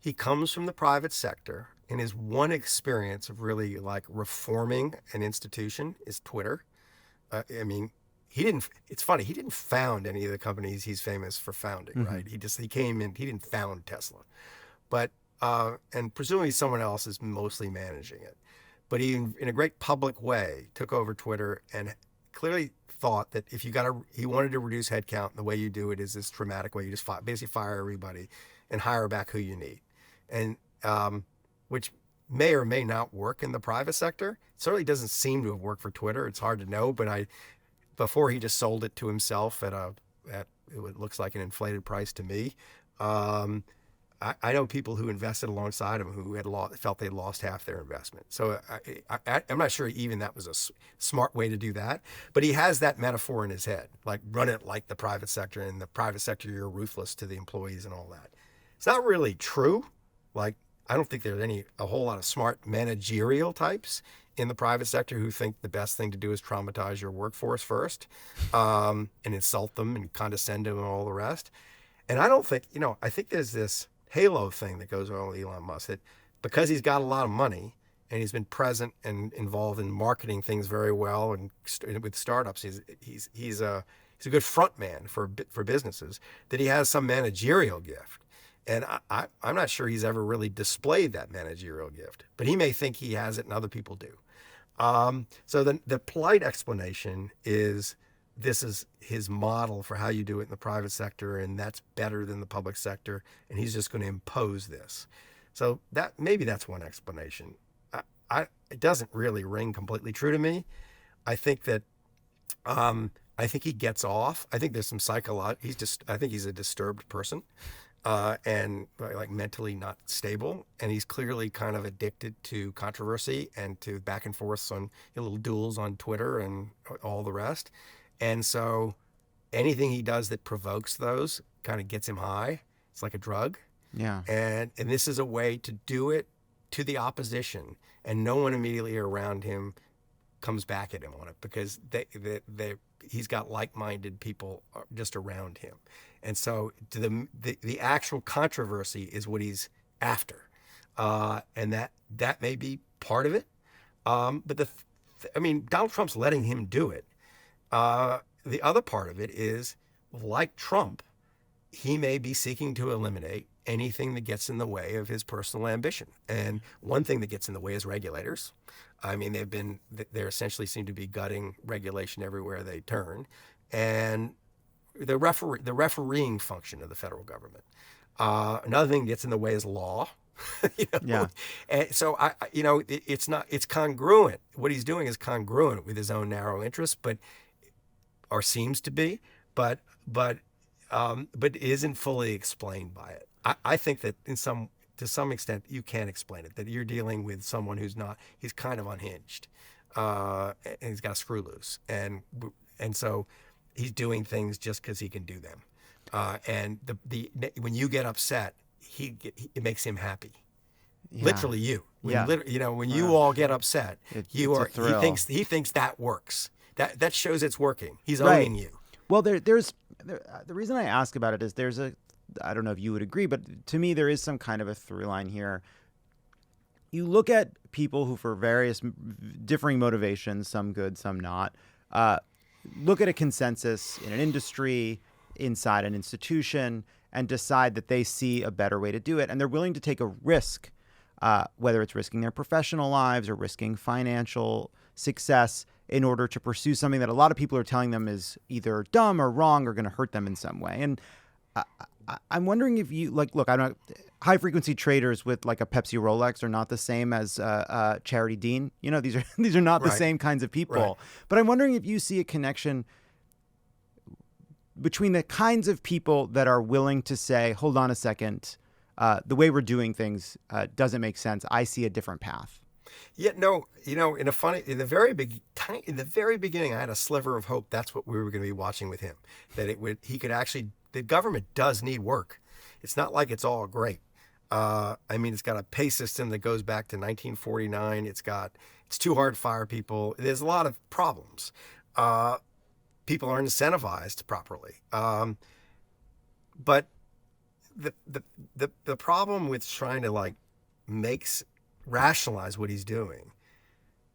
he comes from the private sector, and his one experience of really like reforming an institution is Twitter. he didn't. It's funny. He didn't found any of the companies he's famous for founding, right? He came in. He didn't found Tesla, but and presumably someone else is mostly managing it. But he, in a great public way, took over Twitter and clearly thought that if he wanted to reduce headcount, and the way you do it is this dramatic way. You just basically fire everybody and hire back who you need, and which may or may not work in the private sector. It certainly doesn't seem to have worked for Twitter. It's hard to know, but before he just sold it to himself at it looks like an inflated price to me. I know people who invested alongside him who felt they'd lost half their investment. So I'm not sure even that was a smart way to do that. But he has that metaphor in his head, like run it like the private sector. In the private sector, you're ruthless to the employees and all that. It's not really true. Like, I don't think there's a whole lot of smart managerial types in the private sector who think the best thing to do is traumatize your workforce first, and insult them and condescend to them and all the rest. And I don't think, I think there's this halo thing that goes on with Elon Musk, that because he's got a lot of money and he's been present and involved in marketing things very well and with startups, he's a good front man for businesses, that he has some managerial gift. And I'm not sure he's ever really displayed that managerial gift, but he may think he has it and other people do. So the polite explanation is this is his model for how you do it in the private sector, and that's better than the public sector, and he's just going to impose this. So maybe that's one explanation. It doesn't really ring completely true to me. I think that I think he gets off. I think there's some I think he's a disturbed person. And like mentally not stable, and he's clearly kind of addicted to controversy and to back and forth on little duels on Twitter and all the rest. And so anything he does that provokes those kind of gets him high. It's like a drug. Yeah. And this is a way to do it to the opposition, and no one immediately around him comes back at him on it, because he's got like-minded people just around him. And so the actual controversy is what he's after. And that may be part of it. But Donald Trump's letting him do it. The other part of it is, like Trump, he may be seeking to eliminate anything that gets in the way of his personal ambition. And one thing that gets in the way is regulators. They essentially seem to be gutting regulation everywhere they turn. And the refereeing function of the federal government. Another thing that gets in the way is law. Yeah. And so it's congruent. What he's doing is congruent with his own narrow interests, or seems to be, but isn't fully explained by it. I think that to some extent you can explain it, that you're dealing with someone he's kind of unhinged, and he's got a screw loose, and so he's doing things just because he can do them, and when you get upset, it makes him happy. Yeah. Literally, when you all get upset, he thinks that works. That shows it's working. He's owning you. Well, the reason I ask about it is I don't know if you would agree, but to me there is some kind of a through line here. You look at people who, for various differing motivations, some good, some not, look at a consensus in an industry, inside an institution, and decide that they see a better way to do it. And they're willing to take a risk, whether it's risking their professional lives or risking financial success, in order to pursue something that a lot of people are telling them is either dumb or wrong or going to hurt them in some way. And I'm wondering if you look, I'm not high frequency traders with like a Pepsi Rolex are not the same as Charity Dean. These are not the same kinds of people. Right. But I'm wondering if you see a connection between the kinds of people that are willing to say, hold on a second, the way we're doing things doesn't make sense. I see a different path. Yeah, no, in the very beginning, I had a sliver of hope. That's what we were going to be watching with him. That the government does need work. It's not like it's all great. It's got a pay system that goes back to 1949. It's too hard to fire people. There's a lot of problems. People aren't incentivized properly. But the problem with trying to rationalize what he's doing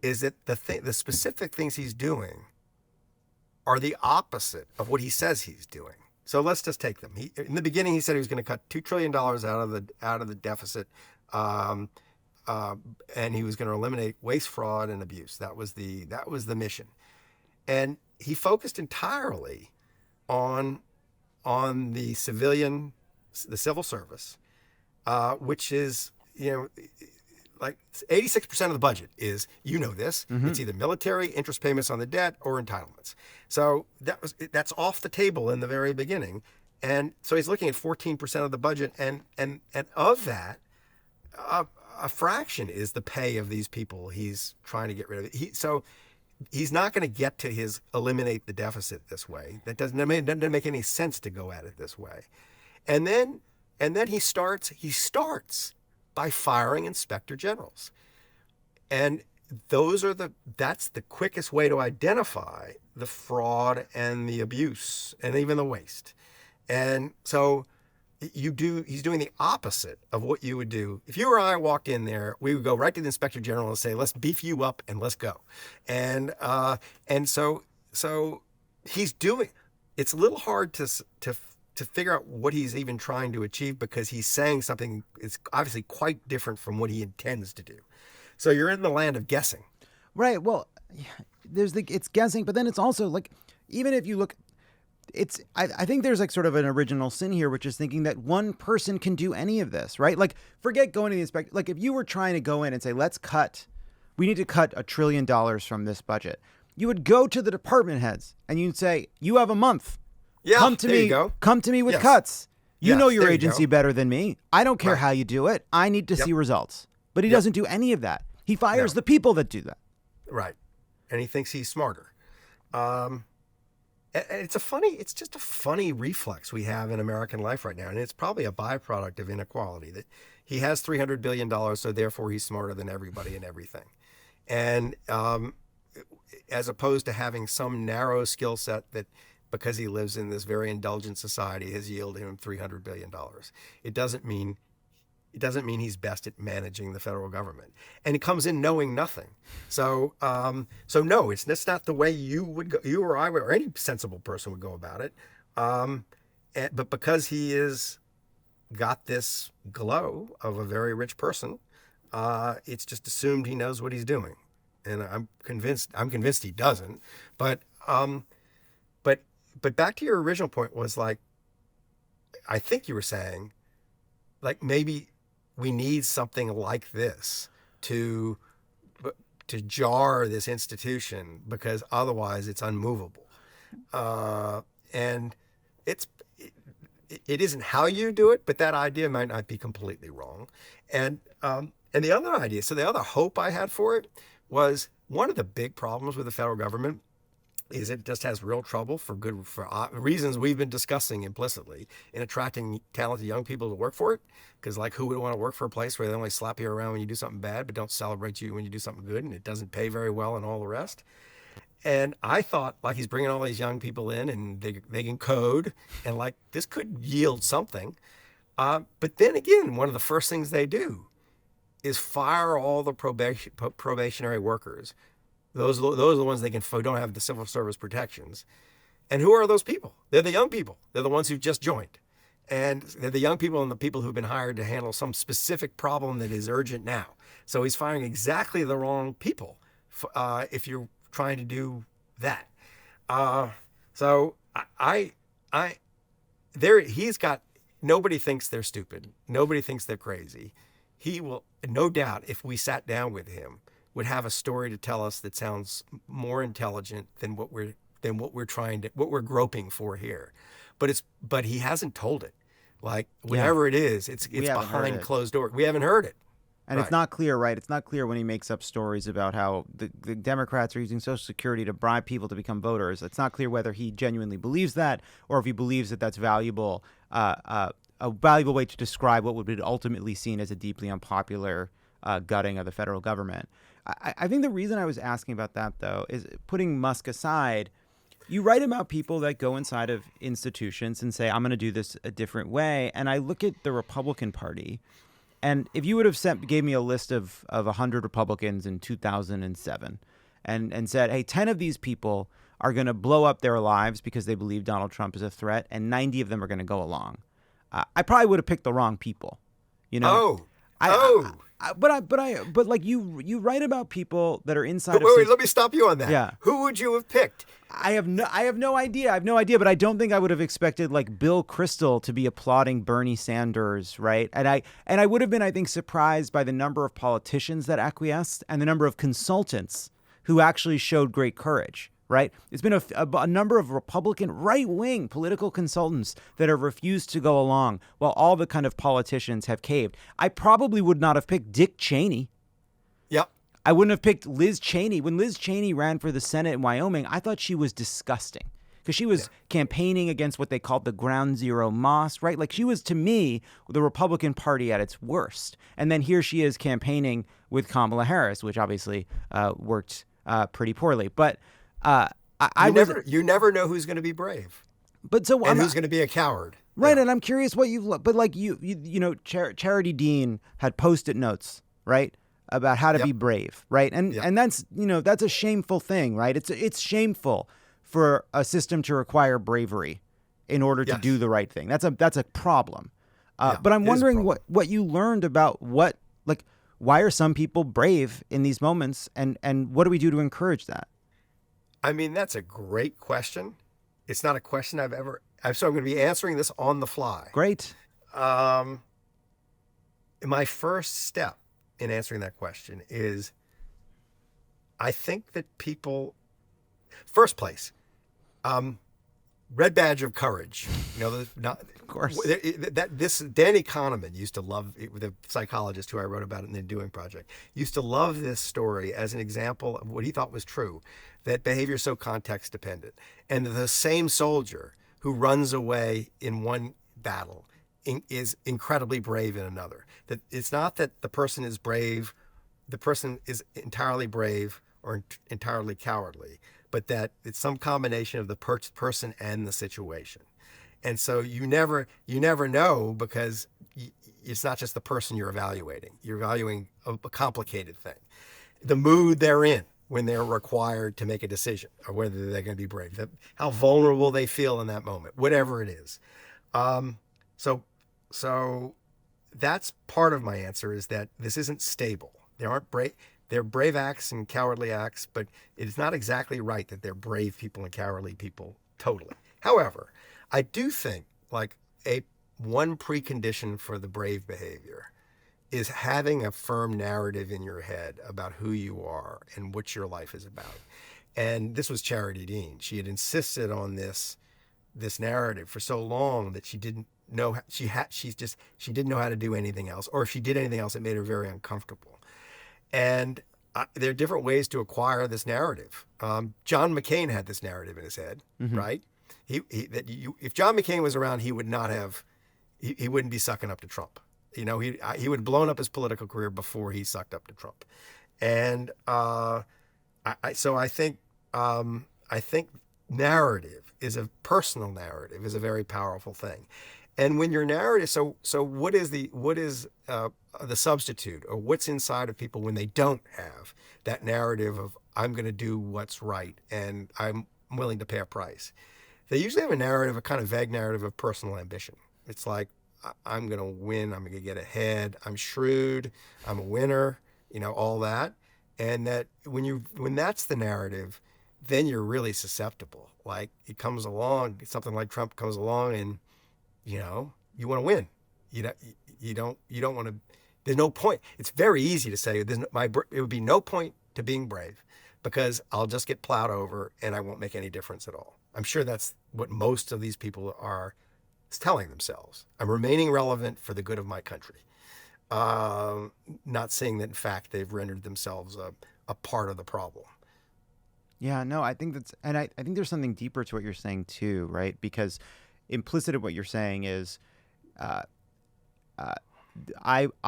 is that the specific things he's doing are the opposite of what he says he's doing. So let's just take them. In the beginning, he said he was going to cut $2 trillion out of the deficit, and he was going to eliminate waste, fraud, and abuse. That was the mission, and he focused entirely on the civil service, which is, like 86% of the budget is, this, it's either military, interest payments on the debt, or entitlements. So that's off the table in the very beginning. And so he's looking at 14% of the budget, and of that, a fraction is the pay of these people he's trying to get rid of. So he's not going to get to his eliminate the deficit this way. That doesn't make any sense to go at it this way. And then he starts by firing inspector generals. And that's the quickest way to identify the fraud and the abuse and even the waste. And so he's doing the opposite of what you would do. If you or I walked in there, we would go right to the inspector general and say, let's beef you up and let's go. And so he's doing, it's a little hard to figure out what he's even trying to achieve, because he's saying something it's obviously quite different from what he intends to do. So you're in the land of guessing. Right. Well, it's guessing, but then it's also like, even if you look, I think there's like sort of an original sin here, which is thinking that one person can do any of this, right? Like, forget going to the inspector. Like, if you were trying to go in and say, we need to cut $1 trillion from this budget, you would go to the department heads and you'd say, you have a month. Yeah, come to me with cuts. You know your agency better than me. I don't care how you do it. I need to see results. But he doesn't do any of that. He fires the people that do that. Right. And he thinks he's smarter. And it's just a funny reflex we have in American life right now. And it's probably a byproduct of inequality, that he has $300 billion, so therefore he's smarter than everybody and everything. And as opposed to having some narrow skill set that, because he lives in this very indulgent society, has yielded him $300 billion. It doesn't mean he's best at managing the federal government. And he comes in knowing nothing. So no, it's not the way you would go, you or I would, or any sensible person would go about it. But because he is got this glow of a very rich person, it's just assumed he knows what he's doing. And I'm convinced he doesn't. But back to your original point was, like, I think you were saying, like, maybe we need something like this to jar this institution, because otherwise it's unmovable. And it isn't how you do it, but that idea might not be completely wrong. And the other idea, so the other hope I had for it was, one of the big problems with the federal government is it just has real trouble for reasons we've been discussing implicitly in attracting talented young people to work for it. Because, like, who would want to work for a place where they only slap you around when you do something bad, but don't celebrate you when you do something good, and it doesn't pay very well and all the rest? And I thought, like, he's bringing all these young people in, and they can code, and, like, this could yield something. But then again, one of the first things they do is fire all the probationary workers. Those are the ones don't have the civil service protections. And who are those people? They're the young people. They're the ones who've just joined. And they're the young people and the people who've been hired to handle some specific problem that is urgent now. So he's firing exactly the wrong people if you're trying to do that. So he's got, nobody thinks they're stupid. Nobody thinks they're crazy. He will, no doubt, if we sat down with him, would have a story to tell us that sounds more intelligent than what we're groping for here. But he hasn't told it. Like, whatever it is, it's behind closed doors. We haven't heard it. And it's not clear, right? It's not clear when he makes up stories about how the Democrats are using Social Security to bribe people to become voters. It's not clear whether he genuinely believes that, or if he believes that that's valuable, a valuable way to describe what would be ultimately seen as a deeply unpopular gutting of the federal government. I think the reason I was asking about that, though, is, putting Musk aside, you write about people that go inside of institutions and say, I'm going to do this a different way. And I look at the Republican Party, and if you would have gave me a list of 100 Republicans in 2007 and said, hey, 10 of these people are going to blow up their lives because they believe Donald Trump is a threat, and 90 of them are going to go along. I probably would have picked the wrong people, you know. But like you write about people that are inside. Wait, let me stop you on that. Yeah. Who would you have picked? I have no idea. But I don't think I would have expected like Bill Kristol to be applauding Bernie Sanders, right? And I would have been, I think, surprised by the number of politicians that acquiesced and the number of consultants who actually showed great courage, right? It's been a number of Republican right-wing political consultants that have refused to go along while all the kind of politicians have caved. I probably would not have picked Dick Cheney. Yep. I wouldn't have picked Liz Cheney. When Liz Cheney ran for the Senate in Wyoming, I thought she was disgusting because she was campaigning against what they called the Ground Zero Mosque, right? Like she was, to me, the Republican Party at its worst. And then here she is campaigning with Kamala Harris, which obviously worked pretty poorly. But you never know who's going to be brave. But so and who's going to be a coward. Right. Yeah. And I'm curious what but like you know, Charity Dean had Post-it notes, right, about how to be brave, right? And that's, you know, that's a shameful thing, right? It's shameful for a system to require bravery in order to do the right thing. That's a problem. But I'm wondering what you learned about why are some people brave in these moments, and what do we do to encourage that? I mean, that's a great question. It's not a question so I'm going to be answering this on the fly. Great. My first step in answering that question is, I think that people, first place, red badge of courage. You know, of course. This Danny Kahneman used to love, the psychologist who I wrote about in the Doing Project, used to love this story as an example of what he thought was true, that behavior is so context dependent. And the same soldier who runs away in one battle is incredibly brave in another. That it's not that the person is brave, the person is entirely brave or entirely cowardly, but that it's some combination of the person and the situation. And so you never know, because it's not just the person you're evaluating. You're evaluating a complicated thing. The mood they're in when they're required to make a decision, or whether they're going to be brave, how vulnerable they feel in that moment, whatever it is. So that's part of my answer, is that this isn't stable. There aren't brave. They're brave acts and cowardly acts, but it's not exactly right that they're brave people and cowardly people totally. However, I do think one precondition for the brave behavior is having a firm narrative in your head about who you are and what your life is about. And this was Charity Dean. She had insisted on this narrative for so long that she didn't know she didn't know how to do anything else, or if she did anything else, it made her very uncomfortable. And there are different ways to acquire this narrative. John McCain had this narrative in his head, right? If John McCain was around, he wouldn't be sucking up to Trump. You know, he would have blown up his political career before he sucked up to Trump. And I think narrative is a personal narrative is a very powerful thing. And when your narrative, so what is the substitute, or what's inside of people when they don't have that narrative of I'm going to do what's right and I'm willing to pay a price? They usually have a narrative, a kind of vague narrative of personal ambition. It's like, I'm going to win, I'm going to get ahead, I'm shrewd, I'm a winner, you know, all that. And that when that's the narrative, then you're really susceptible. Like it comes along, something like Trump comes along, and you know, you want to win. You don't want to. There's no point. It's very easy to say it would be no point to being brave, because I'll just get plowed over and I won't make any difference at all. I'm sure that's what most of these people are telling themselves. I'm remaining relevant for the good of my country. Not saying that in fact they've rendered themselves a part of the problem. Yeah, no, I think I think there's something deeper to what you're saying too, right? Because implicit in what you're saying is, I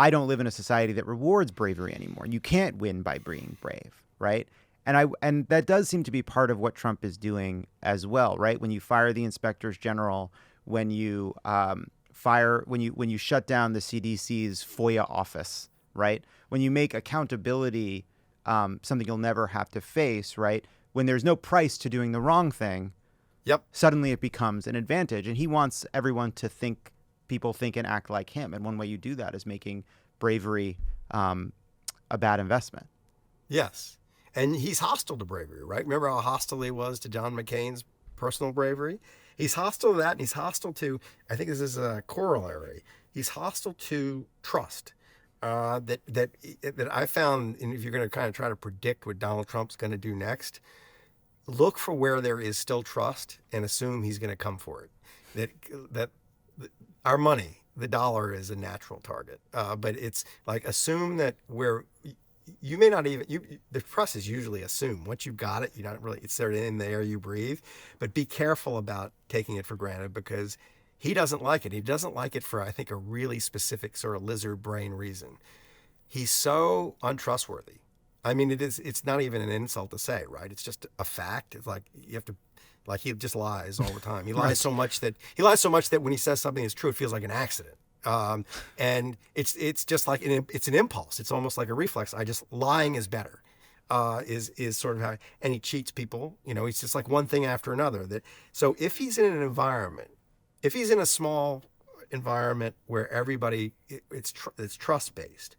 don't live in a society that rewards bravery anymore. You can't win by being brave, right? And that does seem to be part of what Trump is doing as well, right? When you fire the inspectors general, when you when you shut down the CDC's FOIA office, right? When you make accountability something you'll never have to face, right? when there's no price to doing the wrong thing, Yep. suddenly it becomes an advantage. And he wants everyone to think, people think and act like him. And one way you do that is making bravery a bad investment. Yes. And he's hostile to bravery, right? Remember how hostile he was to John McCain's personal bravery? He's hostile to that, and he's hostile to, I think this is a corollary, he's hostile to trust. That I found, and if you're going to kind of try to predict what Donald Trump's going to do next, look for where there is still trust and assume he's going to come for it. That our money, the dollar, is a natural target, but it's like assume that where you may not even the trust is usually assumed. Once you've got it, you don't really, it's there in the air you breathe. But be careful about taking it for granted, because he doesn't like it. He doesn't like it for, I think, a really specific sort of lizard brain reason. He's so untrustworthy. I mean, it's not even an insult to say, right? It's just a fact. It's like you have to, like, he just lies all the time. He lies so much that when he says something is true, it feels like an accident. And it's just like it's an impulse. It's almost like a reflex. Lying is better. Is sort of how, and he cheats people. It's just like one thing after another. So if he's in an environment, if he's in a small environment where everybody it's trust based,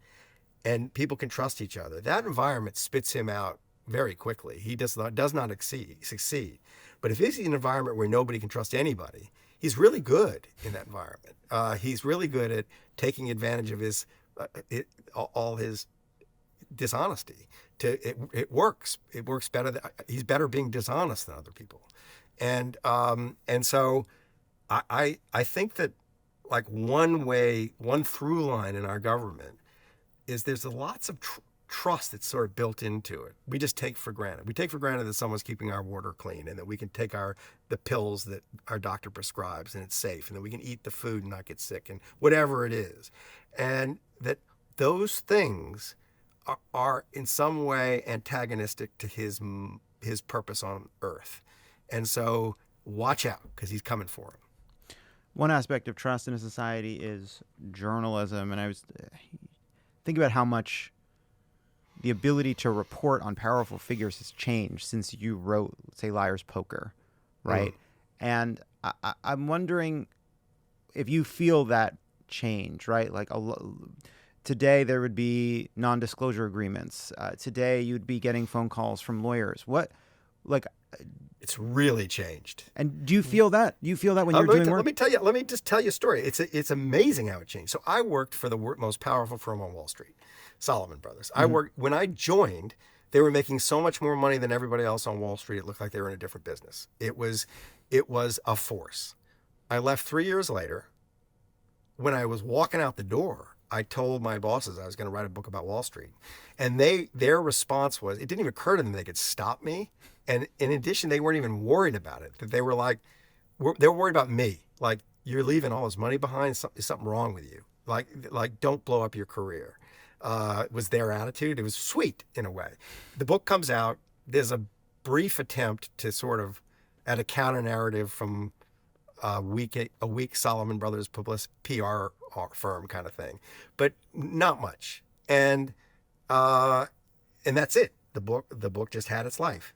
and people can trust each other, that environment spits him out very quickly. He does not succeed. But if he's in an environment where nobody can trust anybody, he's really good in that environment. He's really good at taking advantage of his all his dishonesty. It works. It works better. He's better being dishonest than other people, and so I think that, like, one through line in our government is there's lots of trust that's sort of built into it. We just take for granted. We take for granted that someone's keeping our water clean, and that we can take the pills that our doctor prescribes and it's safe, and that we can eat the food and not get sick, and whatever it is. And that those things are in some way antagonistic to his purpose on earth. And so watch out, because he's coming for him. One aspect of trust in a society is journalism, and I was thinking about how much the ability to report on powerful figures has changed since you wrote, say, Liar's Poker, right? And I'm wondering if you feel that change, right? Like today there would be non-disclosure agreements. Today you'd be getting phone calls from lawyers. It's really changed. And do you feel that? You feel that when you're doing work? Let me just tell you a story. It's amazing how it changed. So I worked for the most powerful firm on Wall Street, Salomon Brothers. When I joined, they were making so much more money than everybody else on Wall Street. It looked like they were in a different business. It was a force. I left 3 years later. When I was walking out the door, I told my bosses I was going to write a book about Wall Street. And their response was, it didn't even occur to them they could stop me. And in addition, they weren't even worried about it. That they were like, they were worried about me. Like, you're leaving all this money behind. Is something wrong with you? Like, don't blow up your career. Was their attitude. It was sweet in a way. The book comes out. There's a brief attempt to sort of at a counter narrative from a weak Salomon Brothers PR firm kind of thing, but not much. And that's it. The book just had its life.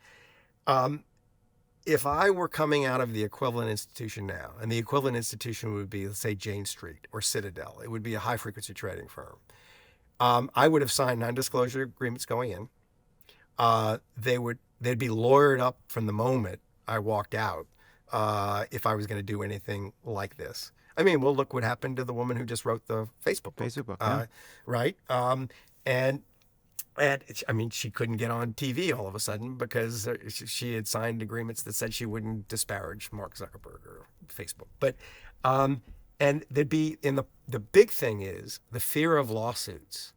If I were coming out of the equivalent institution now, and the equivalent institution would be, let's say, Jane Street or Citadel, it would be a high-frequency trading firm. I would have signed non-disclosure agreements going in. They'd be lawyered up from the moment I walked out if I was going to do anything like this. I mean, well, look what happened to the woman who just wrote the Facebook book. Yeah. Right? And I mean, she couldn't get on TV all of a sudden because she had signed agreements that said she wouldn't disparage Mark Zuckerberg or Facebook. But and there'd be the big thing is the fear of lawsuits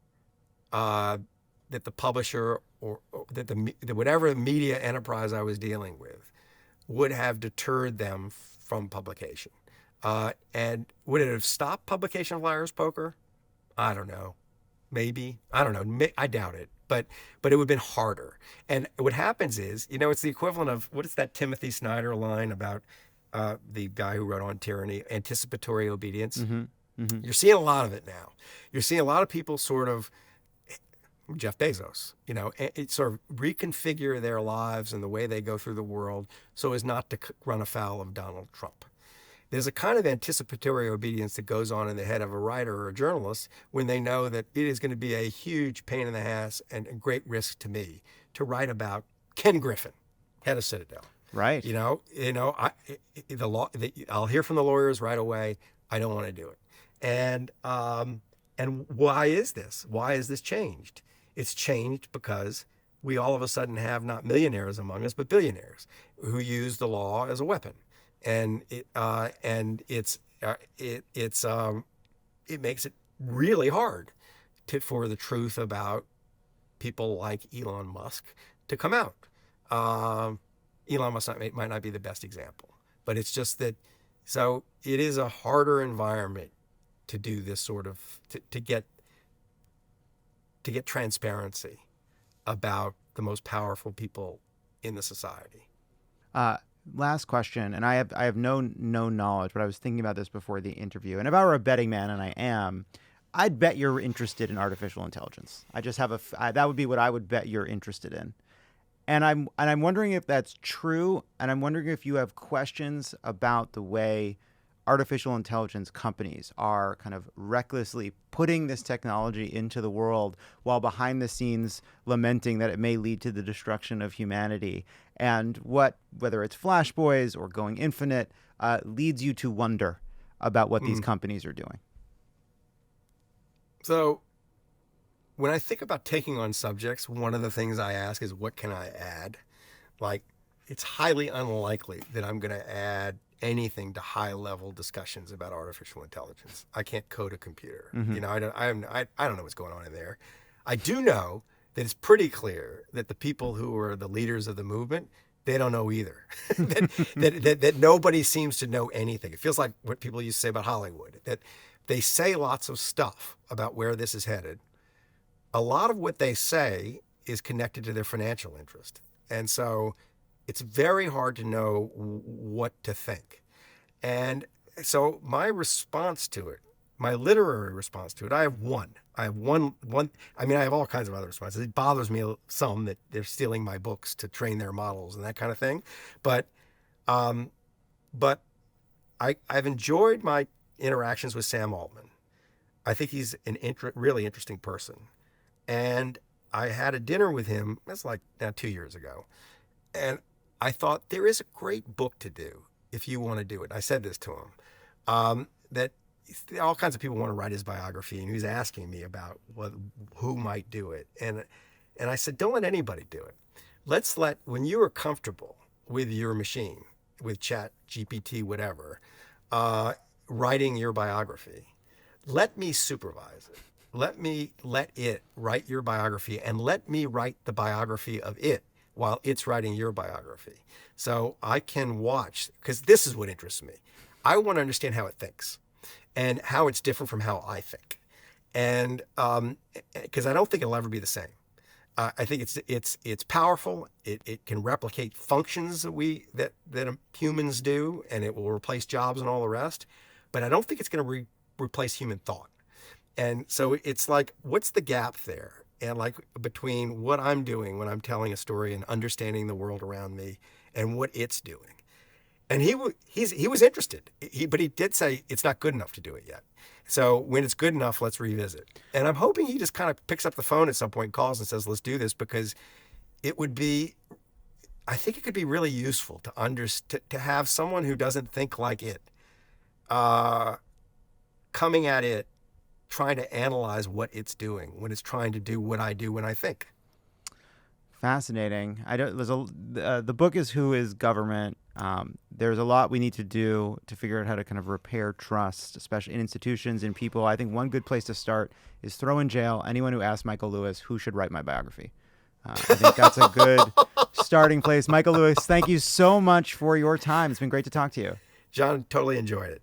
that the publisher or that whatever media enterprise I was dealing with would have deterred them from publication. And would it have stopped publication of Liar's Poker? I don't know. Maybe. I don't know. I doubt it. But it would have been harder. And what happens is, it's the equivalent of, what is that Timothy Snyder line about the guy who wrote on tyranny, anticipatory obedience? Mm-hmm. Mm-hmm. You're seeing a lot of it now. You're seeing a lot of people sort of, Jeff Bezos, it sort of reconfigure their lives and the way they go through the world so as not to run afoul of Donald Trump. There's a kind of anticipatory obedience that goes on in the head of a writer or a journalist when they know that it is going to be a huge pain in the ass and a great risk to me to write about Ken Griffin, head of Citadel. Right. I'll hear from the lawyers right away. I don't want to do it. And why is this? Why is this changed? It's changed because we all of a sudden have not millionaires among us, but billionaires who use the law as a weapon. And it makes it really hard for the truth about people like Elon Musk to come out. Elon Musk might not be the best example, but it's just that. So it is a harder environment to do this sort of to get transparency about the most powerful people in the society. Last question, and I have no knowledge, but I was thinking about this before the interview. And if I were a betting man, and I am, I'd bet you're interested in artificial intelligence. I just have that would be what I would bet you're interested in. And I'm wondering if that's true, and I'm wondering if you have questions about the way artificial intelligence companies are kind of recklessly putting this technology into the world while behind the scenes lamenting that it may lead to the destruction of humanity, and whether it's Flash Boys or Going Infinite, leads you to wonder about what these companies are doing. So when I think about taking on subjects, one of the things I ask is, what can I add? Like, it's highly unlikely that I'm going to add anything to high-level discussions about artificial intelligence. I can't code a computer. Mm-hmm. I don't know what's going on in there. I do know that it's pretty clear that the people who are the leaders of the movement, they don't know either. that nobody seems to know anything. It feels like what people used to say about Hollywood, that they say lots of stuff about where this is headed. A lot of what they say is connected to their financial interest. And so it's very hard to know what to think. And so my response to it, my literary response to it, I have one. I have all kinds of other responses. It bothers me some that they're stealing my books to train their models and that kind of thing. But I've enjoyed my interactions with Sam Altman. I think he's an really interesting person. And I had a dinner with him, that's like now 2 years ago. And I thought, there is a great book to do if you want to do it. I said this to him, that all kinds of people want to write his biography, and he was asking me about who might do it. And I said, don't let anybody do it. When you are comfortable with your machine, with Chat, GPT, whatever, writing your biography, let me supervise it. Let it write your biography, and let me write the biography of it while it's writing your biography. So I can watch, because this is what interests me. I want to understand how it thinks and how it's different from how I think. And because I don't think it'll ever be the same. I think it's powerful. It can replicate functions that humans do, and it will replace jobs and all the rest. But I don't think it's going to replace human thought. And so it's like, what's the gap there? And like between what I'm doing when I'm telling a story and understanding the world around me and what it's doing. And he was interested, but he did say it's not good enough to do it yet. So when it's good enough, let's revisit. And I'm hoping he just kind of picks up the phone at some point, calls and says, let's do this, because I think it could be really useful to have someone who doesn't think like it, coming at it, trying to analyze what it's doing when it's trying to do what I do when I think. Fascinating. The book is Who is Government? There's a lot we need to do to figure out how to kind of repair trust, especially in institutions and people. I think one good place to start is throw in jail anyone who asks Michael Lewis who should write my biography. I think that's a good starting place. Michael Lewis, thank you so much for your time. It's been great to talk to you. John, totally enjoyed it.